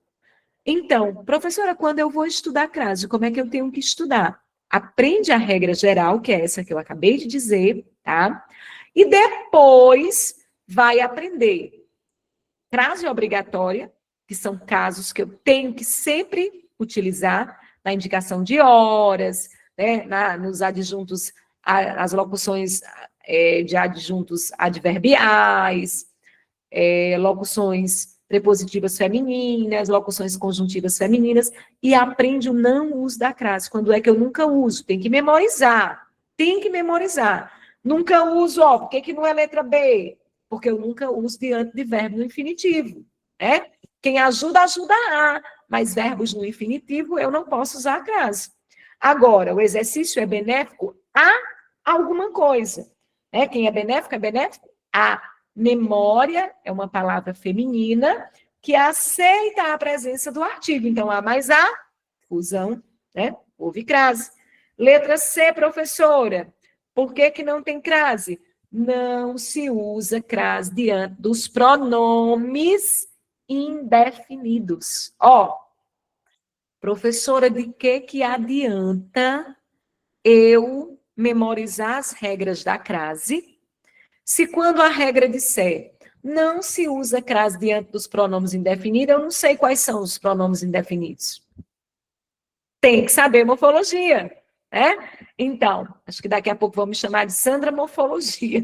Então, professora, quando eu vou estudar crase, como é que eu tenho que estudar? Aprende a regra geral, que é essa que eu acabei de dizer, tá? E depois vai aprender crase obrigatória, que são casos que eu tenho que sempre utilizar na indicação de horas, né, nos adjuntos, as locuções de adjuntos adverbiais, locuções prepositivas femininas, locuções conjuntivas femininas, e aprende o não uso da crase. Quando é que eu nunca uso? Tem que memorizar. Tem que memorizar. Nunca uso, ó, por que não é letra B? Porque eu nunca uso diante de verbo no infinitivo, né? Quem ajuda, ajuda a, mas verbos no infinitivo eu não posso usar a crase. Agora, o exercício é benéfico a alguma coisa, né? Quem é benéfico a. Memória é uma palavra feminina que aceita a presença do artigo. Então, A mais A, fusão, né? Houve crase. Letra C, professora. Por que não tem crase? Não se usa crase diante dos pronomes indefinidos. Ó, professora, de que adianta eu memorizar as regras da crase se quando a regra disser não se usa crase diante dos pronomes indefinidos, eu não sei quais são os pronomes indefinidos. Tem que saber morfologia, né? Então, acho que daqui a pouco vamos chamar de Sandra Morfologia.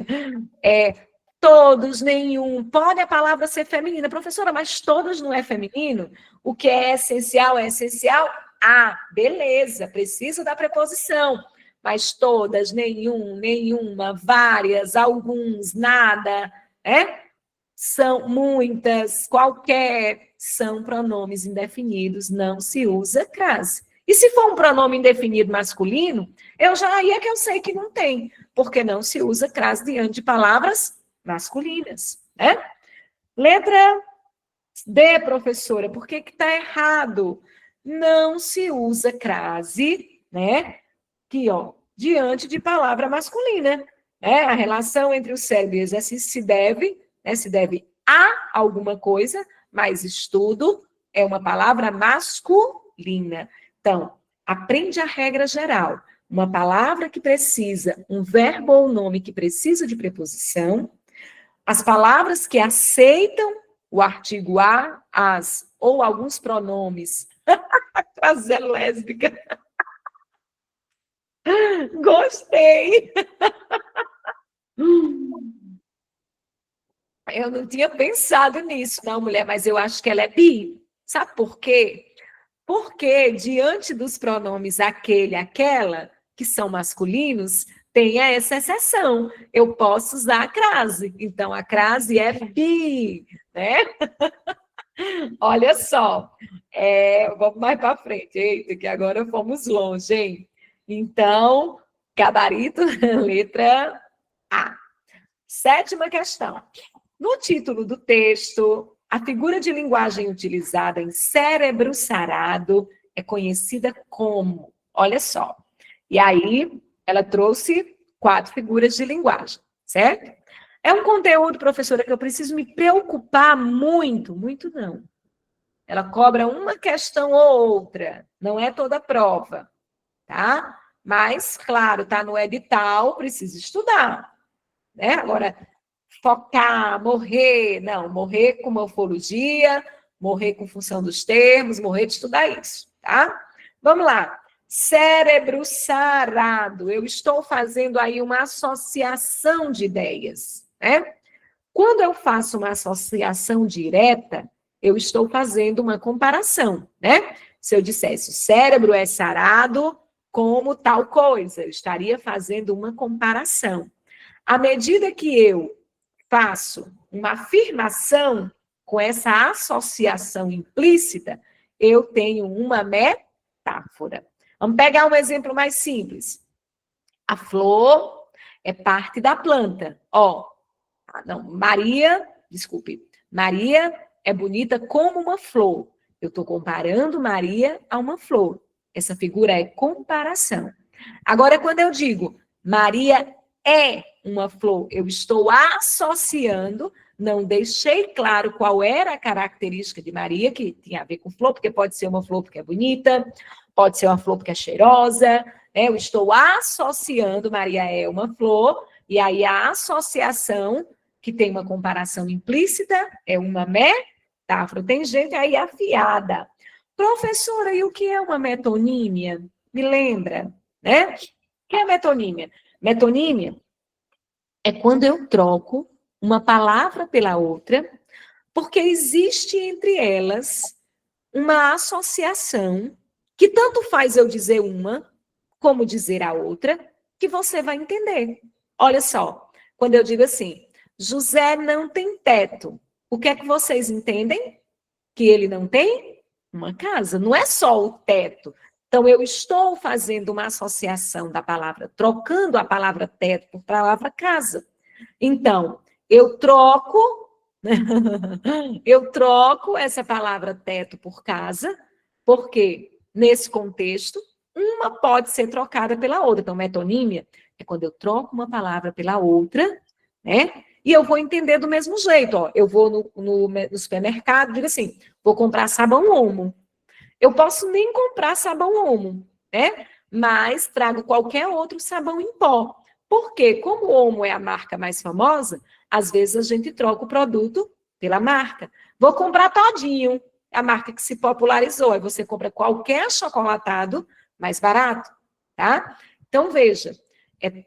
Todos, nenhum. Pode a palavra ser feminina. Professora, mas todos não é feminino? O que é essencial é essencial? Ah, beleza, precisa da preposição. Mas todas, nenhum, nenhuma, várias, alguns, nada, são muitas, qualquer, são pronomes indefinidos, não se usa crase. E se for um pronome indefinido masculino, aí é que eu sei que não tem, porque não se usa crase diante de palavras masculinas, né? Letra D, professora, por que está errado? Não se usa crase, né? Aqui, ó, diante de palavra masculina. A relação entre o cérebro e o exercício se deve a alguma coisa, mas estudo é uma palavra masculina. Então, aprende a regra geral. Uma palavra que precisa, um verbo ou nome que precisa de preposição, as palavras que aceitam o artigo a, as, ou alguns pronomes, frase lésbica. Gostei! Eu não tinha pensado nisso, não, mulher, mas eu acho que ela é bi. Sabe por quê? Porque diante dos pronomes aquele, aquela, que são masculinos, tem essa exceção. Eu posso usar a crase. Então, a crase é bi, né? Olha só. Vamos mais para frente. Eita, que agora fomos longe, hein? Então, gabarito, letra A. 7ª questão. No título do texto, a figura de linguagem utilizada em cérebro sarado é conhecida como? Olha só. E aí, ela trouxe 4 figuras de linguagem, certo? É um conteúdo, professora, que eu preciso me preocupar muito, muito não. Ela cobra uma questão ou outra, não é toda a prova. Tá? Mas, claro, tá no edital, precisa estudar, né? Agora, focar, morrer, não, morrer com morfologia, morrer com função dos termos, morrer de estudar isso, tá? Vamos lá. Cérebro sarado, eu estou fazendo aí uma associação de ideias, né? Quando eu faço uma associação direta, eu estou fazendo uma comparação, né? Se eu dissesse o cérebro é sarado como tal coisa, eu estaria fazendo uma comparação. À medida que eu faço uma afirmação com essa associação implícita, eu tenho uma metáfora. Vamos pegar um exemplo mais simples. A flor é parte da planta. Maria é bonita como uma flor. Eu estou comparando Maria a uma flor. Essa figura é comparação. Agora, quando eu digo Maria é uma flor, eu estou associando, não deixei claro qual era a característica de Maria, que tinha a ver com flor, porque pode ser uma flor porque é bonita, pode ser uma flor porque é cheirosa, Eu estou associando Maria é uma flor E aí a associação, que tem uma comparação implícita, é uma metáfora. Tem gente aí afiada. Professora, e o que é uma metonímia? Me lembra, né? O que é metonímia? Metonímia é quando eu troco uma palavra pela outra, porque existe entre elas uma associação que tanto faz eu dizer uma como dizer a outra, que você vai entender. Olha só, quando eu digo assim, José não tem teto, o que é que vocês entendem? Que ele não tem uma casa, não é só o teto. Então, eu estou fazendo uma associação da palavra, trocando a palavra teto por palavra casa. Então, eu troco eu troco essa palavra teto por casa, porque nesse contexto, uma pode ser trocada pela outra. Então, metonímia é quando eu troco uma palavra pela outra, né? E eu vou entender do mesmo jeito. Ó. Eu vou no supermercado, digo assim, vou comprar sabão Omo. Eu posso nem comprar sabão Omo, né? Mas trago qualquer outro sabão em pó. Porque, como o Omo é a marca mais famosa, às vezes a gente troca o produto pela marca. Vou comprar Todinho, a marca que se popularizou. Aí você compra qualquer chocolatado mais barato, tá? Então, veja,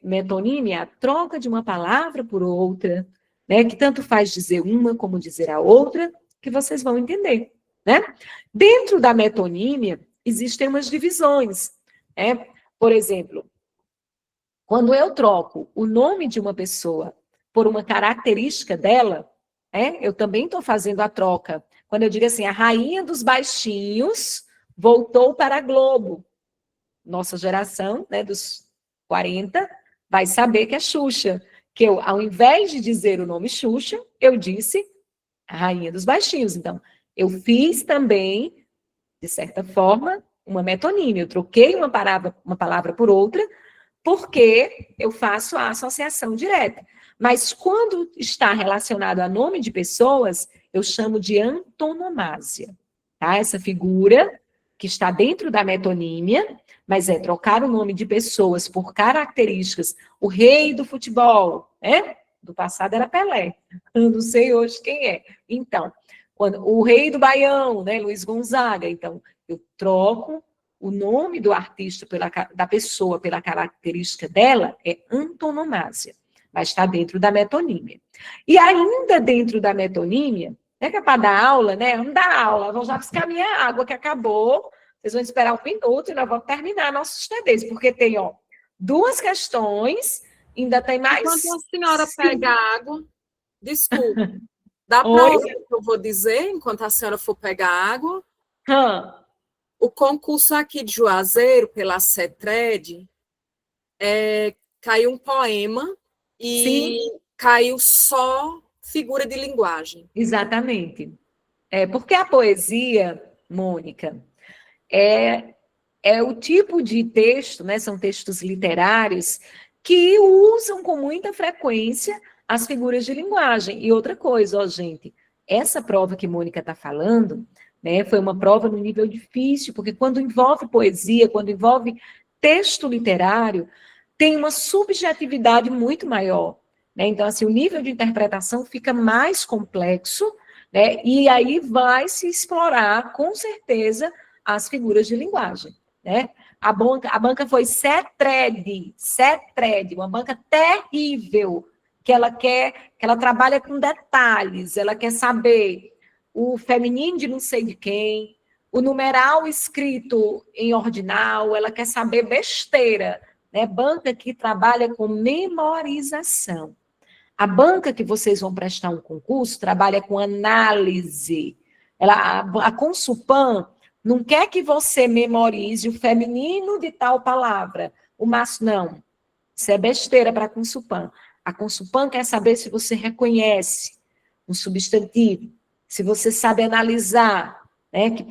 metonímia é a troca de uma palavra por outra, né? Que tanto faz dizer uma como dizer a outra, que vocês vão entender, né? Dentro da metonímia, existem umas divisões, né? Por exemplo, quando eu troco o nome de uma pessoa por uma característica dela, eu também estou fazendo a troca. Quando eu digo assim, a rainha dos baixinhos voltou para a Globo. Nossa geração, né, dos 40, vai saber que é Xuxa. Que eu, ao invés de dizer o nome Xuxa, eu disse a rainha dos baixinhos. Então, eu fiz também, de certa forma, uma metonímia. Eu troquei uma palavra por outra, porque eu faço a associação direta. Mas quando está relacionado a nome de pessoas, eu chamo de antonomásia. Tá? Essa figura que está dentro da metonímia, mas é trocar o nome de pessoas por características. O rei do futebol, né? Do passado era Pelé. Eu não sei hoje quem é. Então, o rei do Baião, né? Luiz Gonzaga. Então, eu troco o nome do artista, da pessoa, pela característica dela, é antonomásia, mas está dentro da metonímia. E ainda dentro da metonímia, né, que é para dar aula, né? Vamos dar aula, vou já buscar minha água que acabou, vocês vão esperar um minuto e nós vamos terminar nossos TDs, porque tem, ó, 2 questões, ainda tem mais... Enquanto a senhora pega água, desculpa, dá para ouvir o que eu vou dizer enquanto a senhora for pegar água? O concurso aqui de Juazeiro, pela CETRED, caiu um poema e Sim. Caiu só figura de linguagem. Exatamente. Porque a poesia, Mônica, é o tipo de texto, né, são textos literários, que usam com muita frequência as figuras de linguagem. E outra coisa, ó, gente, essa prova que Mônica está falando... né, foi uma prova no nível difícil, porque quando envolve poesia, quando envolve texto literário, tem uma subjetividade muito maior. Né? Então, assim, o nível de interpretação fica mais complexo, né? E aí vai se explorar, com certeza, as figuras de linguagem. Né? A banca foi CETRED, uma banca terrível, que ela trabalha com detalhes, ela quer saber o feminino de não sei de quem, o numeral escrito em ordinal, ela quer saber besteira, né? Banca que trabalha com memorização. A banca que vocês vão prestar um concurso trabalha com análise. A Consulpan não quer que você memorize o feminino de tal palavra, o masculino, não. Isso é besteira para a Consulpan. A Consulpan quer saber se você reconhece um substantivo, se você sabe analisar, né, que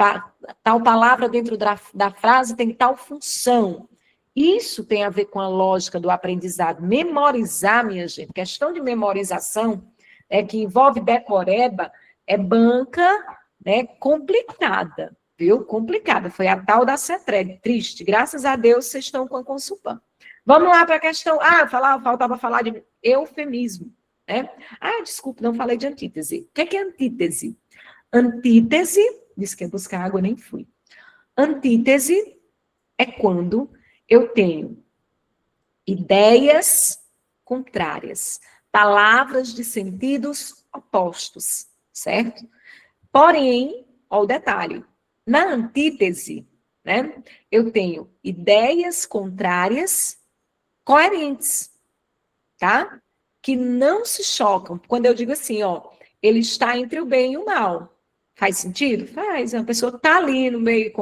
tal palavra dentro da frase tem tal função. Isso tem a ver com a lógica do aprendizado. Memorizar, minha gente, questão de memorização, que envolve decoreba, é banca, né, complicada, viu? Complicada. Foi a tal da CETRED, triste. Graças a Deus vocês estão com a Consulpan. Vamos lá para a questão. Faltava falar de eufemismo, né? Desculpa, não falei de antítese. O que é antítese? Antítese, disse que ia buscar água, nem fui. Antítese é quando eu tenho ideias contrárias, palavras de sentidos opostos, certo? Porém, olha o detalhe, na antítese, né, eu tenho ideias contrárias coerentes, tá? Que não se chocam. Quando eu digo assim, ele está entre o bem e o mal. Faz sentido? Faz. Uma pessoa está ali no meio,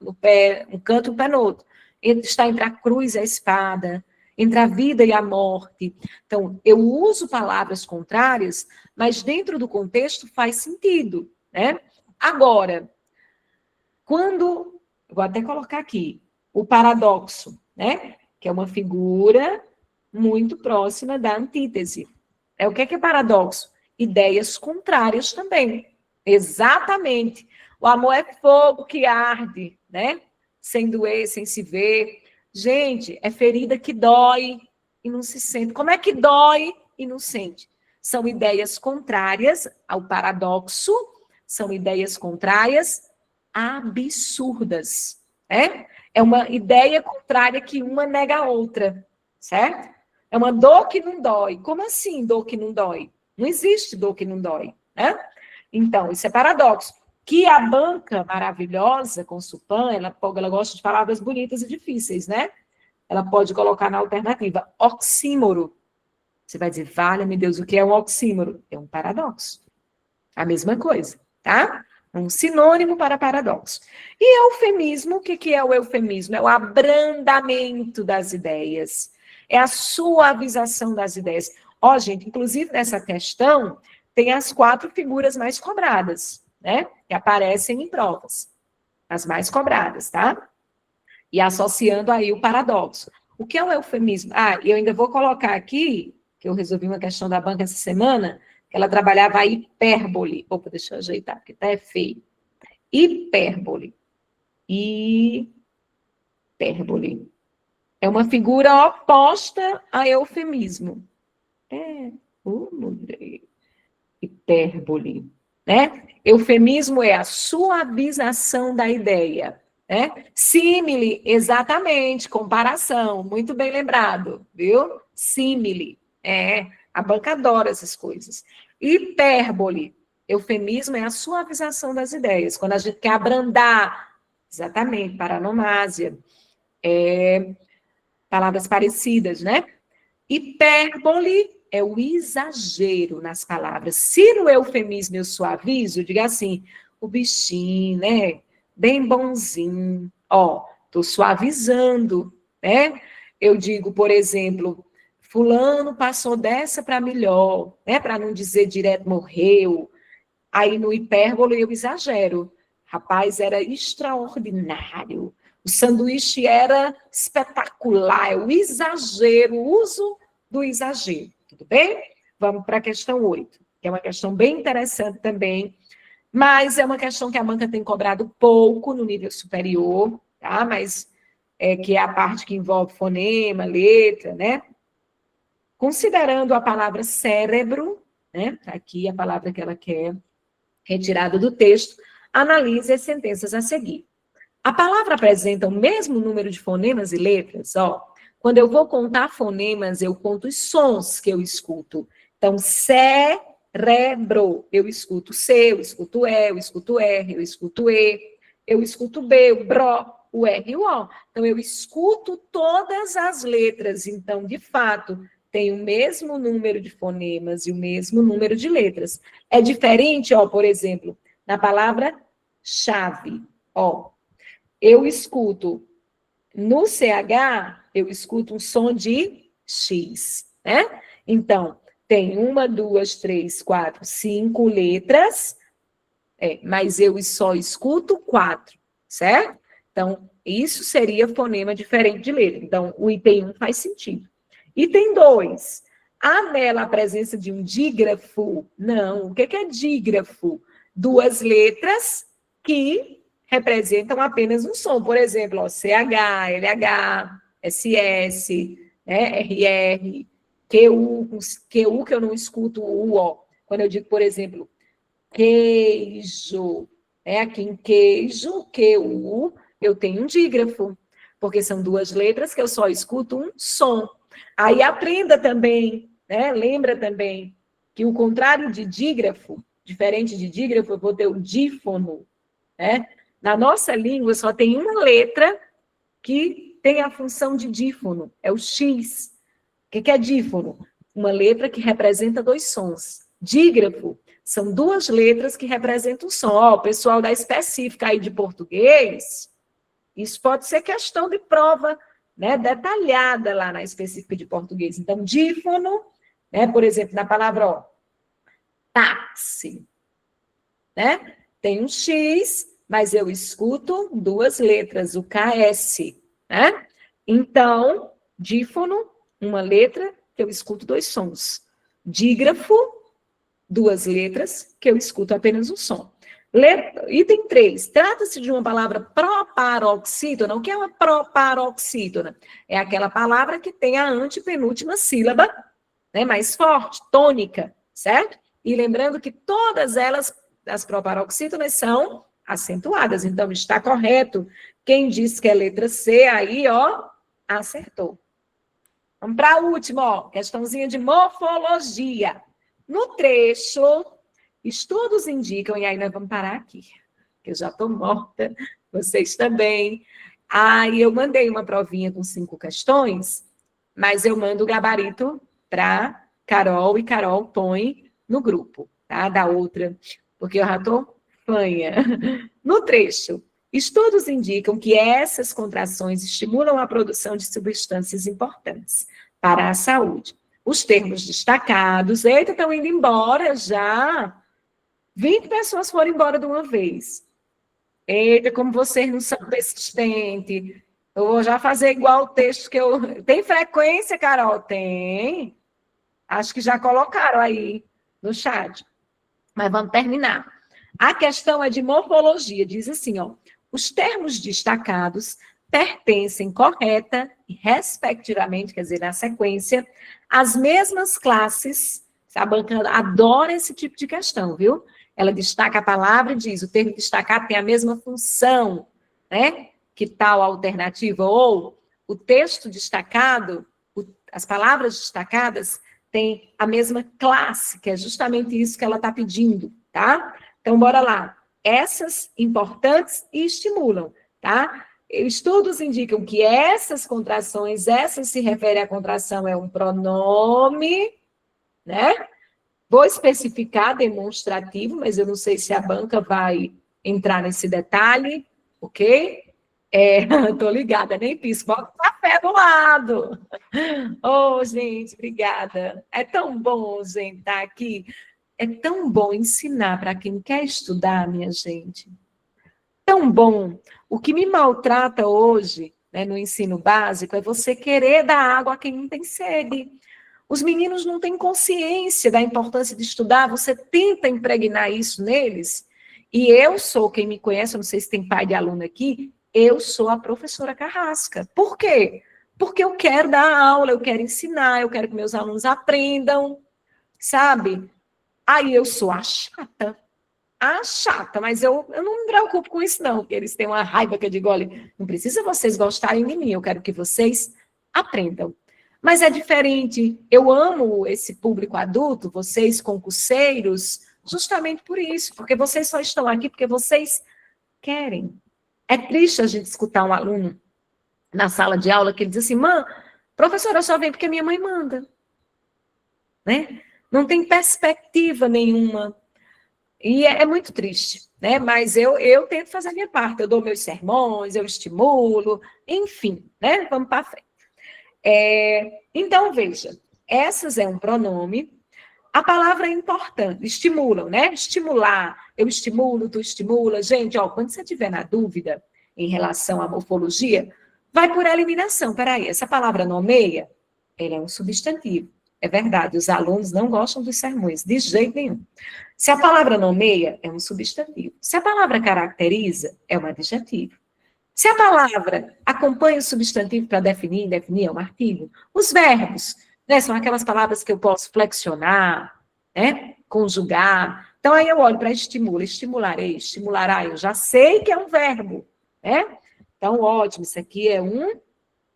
no pé, um canto e um pé no outro. Ele está entre a cruz e a espada, entre a vida e a morte. Então, eu uso palavras contrárias, mas dentro do contexto faz sentido, né? Agora, quando, vou até colocar aqui, o paradoxo, né? Que é uma figura muito próxima da antítese. O que é paradoxo? Ideias contrárias também. Exatamente. O amor é fogo que arde, né? Sem doer, sem se ver. Gente, é ferida que dói e não se sente. Como é que dói e não sente? São ideias contrárias ao paradoxo, são ideias contrárias absurdas, né? É uma ideia contrária que uma nega a outra, certo? É uma dor que não dói. Como assim dor que não dói? Não existe dor que não dói, né? Então, isso é paradoxo. Que a banca maravilhosa, com Supan, ela gosta de palavras bonitas e difíceis, né? Ela pode colocar na alternativa oxímoro. Você vai dizer, valha-me Deus, o que é um oxímoro? É um paradoxo. A mesma coisa, tá? Um sinônimo para paradoxo. E eufemismo, o que é o eufemismo? É o abrandamento das ideias. É a suavização das ideias. Gente, inclusive nessa questão, tem as 4 figuras mais cobradas, né? Que aparecem em provas. As mais cobradas, tá? E associando aí o paradoxo. O que é o eufemismo? E eu ainda vou colocar aqui, que eu resolvi uma questão da banca essa semana, que ela trabalhava a hipérbole. Opa, deixa eu ajeitar, porque tá feio. Hipérbole. Hipérbole. É uma figura oposta a eufemismo. Hipérbole, né? Eufemismo é a suavização da ideia, né? Símile, exatamente, comparação, muito bem lembrado, viu? Símile, a banca adora essas coisas. Hipérbole, eufemismo é a suavização das ideias, quando a gente quer abrandar, exatamente, paranomásia, palavras parecidas, né? Hipérbole é o exagero nas palavras. Se no eufemismo eu suavizo, eu digo assim, o bichinho, né? Bem bonzinho. Tô suavizando, né? Eu digo, por exemplo, fulano passou dessa para melhor, né? Para não dizer direto morreu. Aí no hipérbole eu exagero. Rapaz, era extraordinário. O sanduíche era espetacular. É o exagero, o uso do exagero. Tudo bem? Vamos para a questão 8, que é uma questão bem interessante também, mas é uma questão que a banca tem cobrado pouco no nível superior, tá? Mas que é a parte que envolve fonema, letra, né? Considerando a palavra cérebro, né? Aqui a palavra que ela quer retirada do texto, analise as sentenças a seguir. A palavra apresenta o mesmo número de fonemas e letras, Quando eu vou contar fonemas, eu conto os sons que eu escuto. Então, cérebro, eu escuto C, eu escuto E, eu escuto R, eu escuto E, eu escuto B, o BRO, o R e o O. Então, eu escuto todas as letras. Então, de fato, tem o mesmo número de fonemas e o mesmo número de letras. É diferente, por exemplo, na palavra chave, eu escuto no CH, eu escuto um som de X, né? Então, tem 1, 2, 3, 4, 5 letras, mas eu só escuto 4, certo? Então, isso seria fonema diferente de letra. Então, o item 1 faz sentido. Item 2, há nela a presença de um dígrafo? Não. O que é dígrafo? 2 letras que representam apenas um som. Por exemplo, CH, LH, SS, né? RR, QU, com QU que eu não escuto o U, ó. Quando eu digo, por exemplo, queijo, né? Aqui em queijo, QU, eu tenho um dígrafo, porque são duas letras que eu só escuto um som. Aí aprenda também, né? Lembra também que o contrário de dígrafo, diferente de dígrafo, eu vou ter o dífono, né? Na nossa língua só tem uma letra que tem a função de dífono, é o X. O que é dífono? Uma letra que representa dois sons. Dígrafo são duas letras que representam um som. Ó, o pessoal da específica aí de português, isso pode ser questão de prova, né, detalhada lá na específica de português. Então, dífono, né, por exemplo, na palavra, ó, táxi, né? Tem um X, mas eu escuto duas letras, o KS, né? Então, dífono, uma letra que eu escuto dois sons. Dígrafo, duas letras que eu escuto apenas um som. Item 3, trata-se de uma palavra proparoxítona. O que é uma proparoxítona? É aquela palavra que tem a antepenúltima sílaba, né, mais forte, tônica, certo? E lembrando que todas elas, as proparoxítonas, são acentuadas. Então, está correto. Quem disse que é letra C, aí, ó, acertou. Vamos para a última, ó, questãozinha de morfologia. No trecho, estudos indicam, e aí nós vamos parar aqui, que eu já estou morta, vocês também. Aí eu mandei uma provinha com 5 questões, mas eu mando o gabarito para Carol, e Carol põe no grupo, tá? Da outra, porque eu já estou fanha. No trecho, estudos indicam que essas contrações estimulam a produção de substâncias importantes para a saúde. Os termos destacados, eita, estão indo embora já. 20 pessoas foram embora de uma vez. Eita, como vocês não são persistentes. Eu vou já fazer igual o texto que eu... Tem frequência, Carol? Tem. Acho que já colocaram aí no chat. Mas vamos terminar. A questão é de morfologia. Diz assim, ó. Os termos destacados pertencem correta e respectivamente, quer dizer, na sequência, às mesmas classes. A banca adora esse tipo de questão, viu? Ela destaca a palavra e diz, o termo destacado tem a mesma função, né? Que tal alternativa? Ou o texto destacado, as palavras destacadas têm a mesma classe, que é justamente isso que ela está pedindo, tá? Então, bora lá. Essas importantes e estimulam, tá? Estudos indicam que essas contrações, essa se refere à contração, é um pronome, né? Vou especificar demonstrativo, mas eu não sei se a banca vai entrar nesse detalhe, ok? Tô ligada, nem pisco, bota o café do lado. Oh, gente, obrigada. É tão bom, gente, estar aqui. É tão bom ensinar para quem quer estudar, minha gente. Tão bom. O que me maltrata hoje, né, no ensino básico, é você querer dar água a quem não tem sede. Os meninos não têm consciência da importância de estudar, você tenta impregnar isso neles, e eu sou, quem me conhece, eu não sei se tem pai de aluno aqui, eu sou a professora Carrasca. Por quê? Porque eu quero dar aula, eu quero ensinar, eu quero que meus alunos aprendam, sabe? Aí eu sou a chata, mas eu não me preocupo com isso não, porque eles têm uma raiva que eu digo, olha, não precisa vocês gostarem de mim, eu quero que vocês aprendam. Mas é diferente, eu amo esse público adulto, vocês concurseiros, justamente por isso, porque vocês só estão aqui porque vocês querem. É triste a gente escutar um aluno na sala de aula que ele diz assim, professora, eu só venho porque minha mãe manda. Né? Não tem perspectiva nenhuma. E é muito triste, né? Mas eu tento fazer a minha parte, eu dou meus sermões, eu estimulo, enfim, né? Vamos para frente. Então, veja, essas é um pronome, a palavra é importante, estimulam, né? Estimular, eu estimulo, tu estimula. Gente, ó, quando você estiver na dúvida em relação à morfologia, vai por eliminação. Peraí, essa palavra nomeia, ele é um substantivo. É verdade, os alunos não gostam dos sermões, de jeito nenhum. Se a palavra nomeia, é um substantivo. Se a palavra caracteriza, é um adjetivo. Se a palavra acompanha o substantivo para definir, definir é um artigo. Os verbos, né, são aquelas palavras que eu posso flexionar, né, conjugar. Então, aí eu olho para estimula, estimularei, estimulará, eu já sei que é um verbo, né? Então, ótimo, isso aqui é um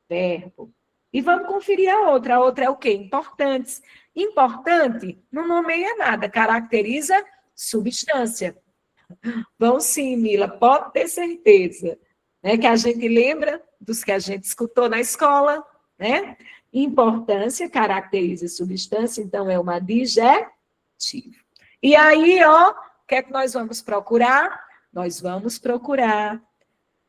verbo. E vamos conferir a outra. A outra é o quê? Importantes. Importante não nomeia nada, caracteriza substância. Vão sim, Mila, pode ter certeza. Né, que a gente lembra dos que a gente escutou na escola, né? Importância caracteriza substância, então é um adjetivo. E aí, ó, o que é que nós vamos procurar? Nós vamos procurar,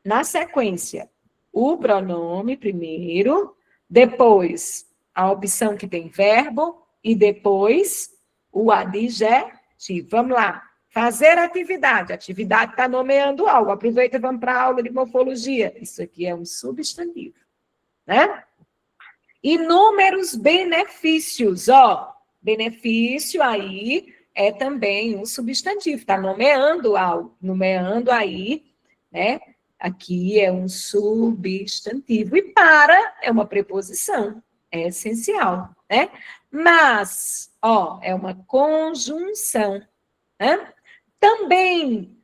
na sequência, o pronome primeiro, depois a opção que tem verbo e depois o adjetivo. Vamos lá. Fazer atividade. Atividade está nomeando algo. Aproveita e vamos para a aula de morfologia. Isso aqui é um substantivo, né? Inúmeros benefícios. Ó, benefício aí é também um substantivo. Está nomeando algo. Nomeando aí, né? Aqui é um substantivo. E para é uma preposição. É essencial, né? Mas, ó, é uma conjunção, né? Também,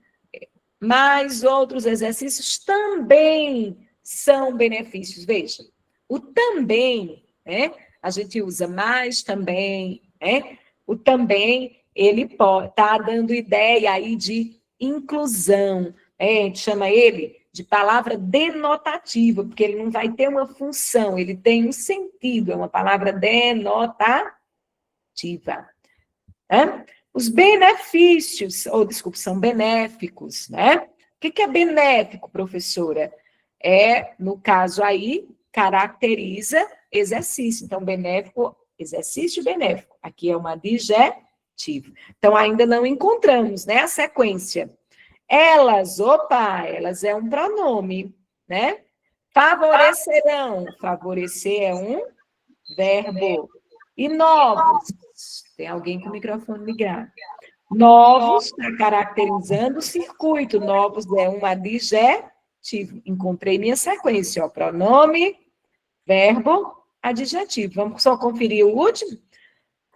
mais outros exercícios também são benefícios. Veja, o também, né? A gente usa mais também, né? O também, ele está dando ideia aí de inclusão, né? A gente chama ele de palavra denotativa, porque ele não vai ter uma função, ele tem um sentido, é uma palavra denotativa, né? Os benefícios, ou desculpa, são benéficos, né? O que é benéfico, professora? É, no caso aí, caracteriza exercício. Então, benéfico, exercício benéfico. Aqui é um adjetivo. Então, ainda não encontramos, né, a sequência. Elas, opa, elas é um pronome, né? Favorecerão, favorecer é um verbo. E novos, tem alguém com o microfone ligado. Novos está caracterizando o circuito. Novos é um adjetivo. Encontrei minha sequência, ó. Pronome, verbo, adjetivo. Vamos só conferir o último?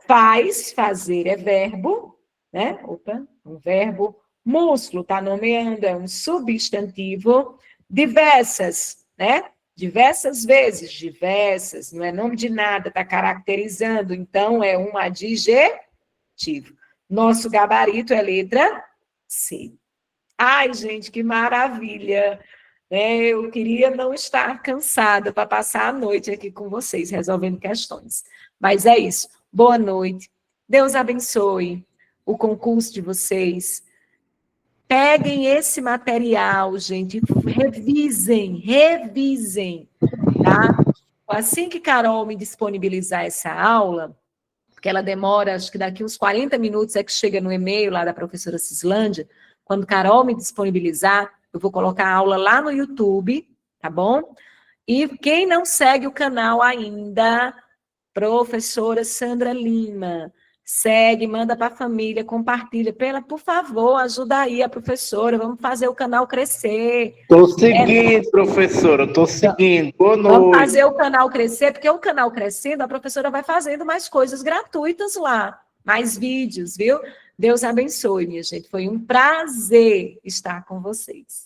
Faz, fazer é verbo, né? Opa, um verbo. Músculo está nomeando, é um substantivo. Diversas, né? Diversas vezes, diversas, não é nome de nada, está caracterizando, então é um adjetivo. Nosso gabarito é letra C. Ai, gente, que maravilha! Eu queria não estar cansada para passar a noite aqui com vocês, resolvendo questões. Mas é isso. Boa noite. Deus abençoe o concurso de vocês. Peguem esse material, gente, revisem, tá? Assim que Carol me disponibilizar essa aula, porque ela demora, acho que daqui uns 40 minutos é que chega no e-mail lá da professora Cislândia, quando Carol me disponibilizar, eu vou colocar a aula lá no YouTube, tá bom? E quem não segue o canal ainda, professora Sandra Lima, segue, manda para a família, compartilha. Por favor, ajuda aí a professora, vamos fazer o canal crescer. Estou seguindo, professora, estou seguindo. Boa noite. Vamos fazer o canal crescer, porque o canal crescendo, a professora vai fazendo mais coisas gratuitas lá, mais vídeos, viu? Deus abençoe, minha gente. Foi um prazer estar com vocês.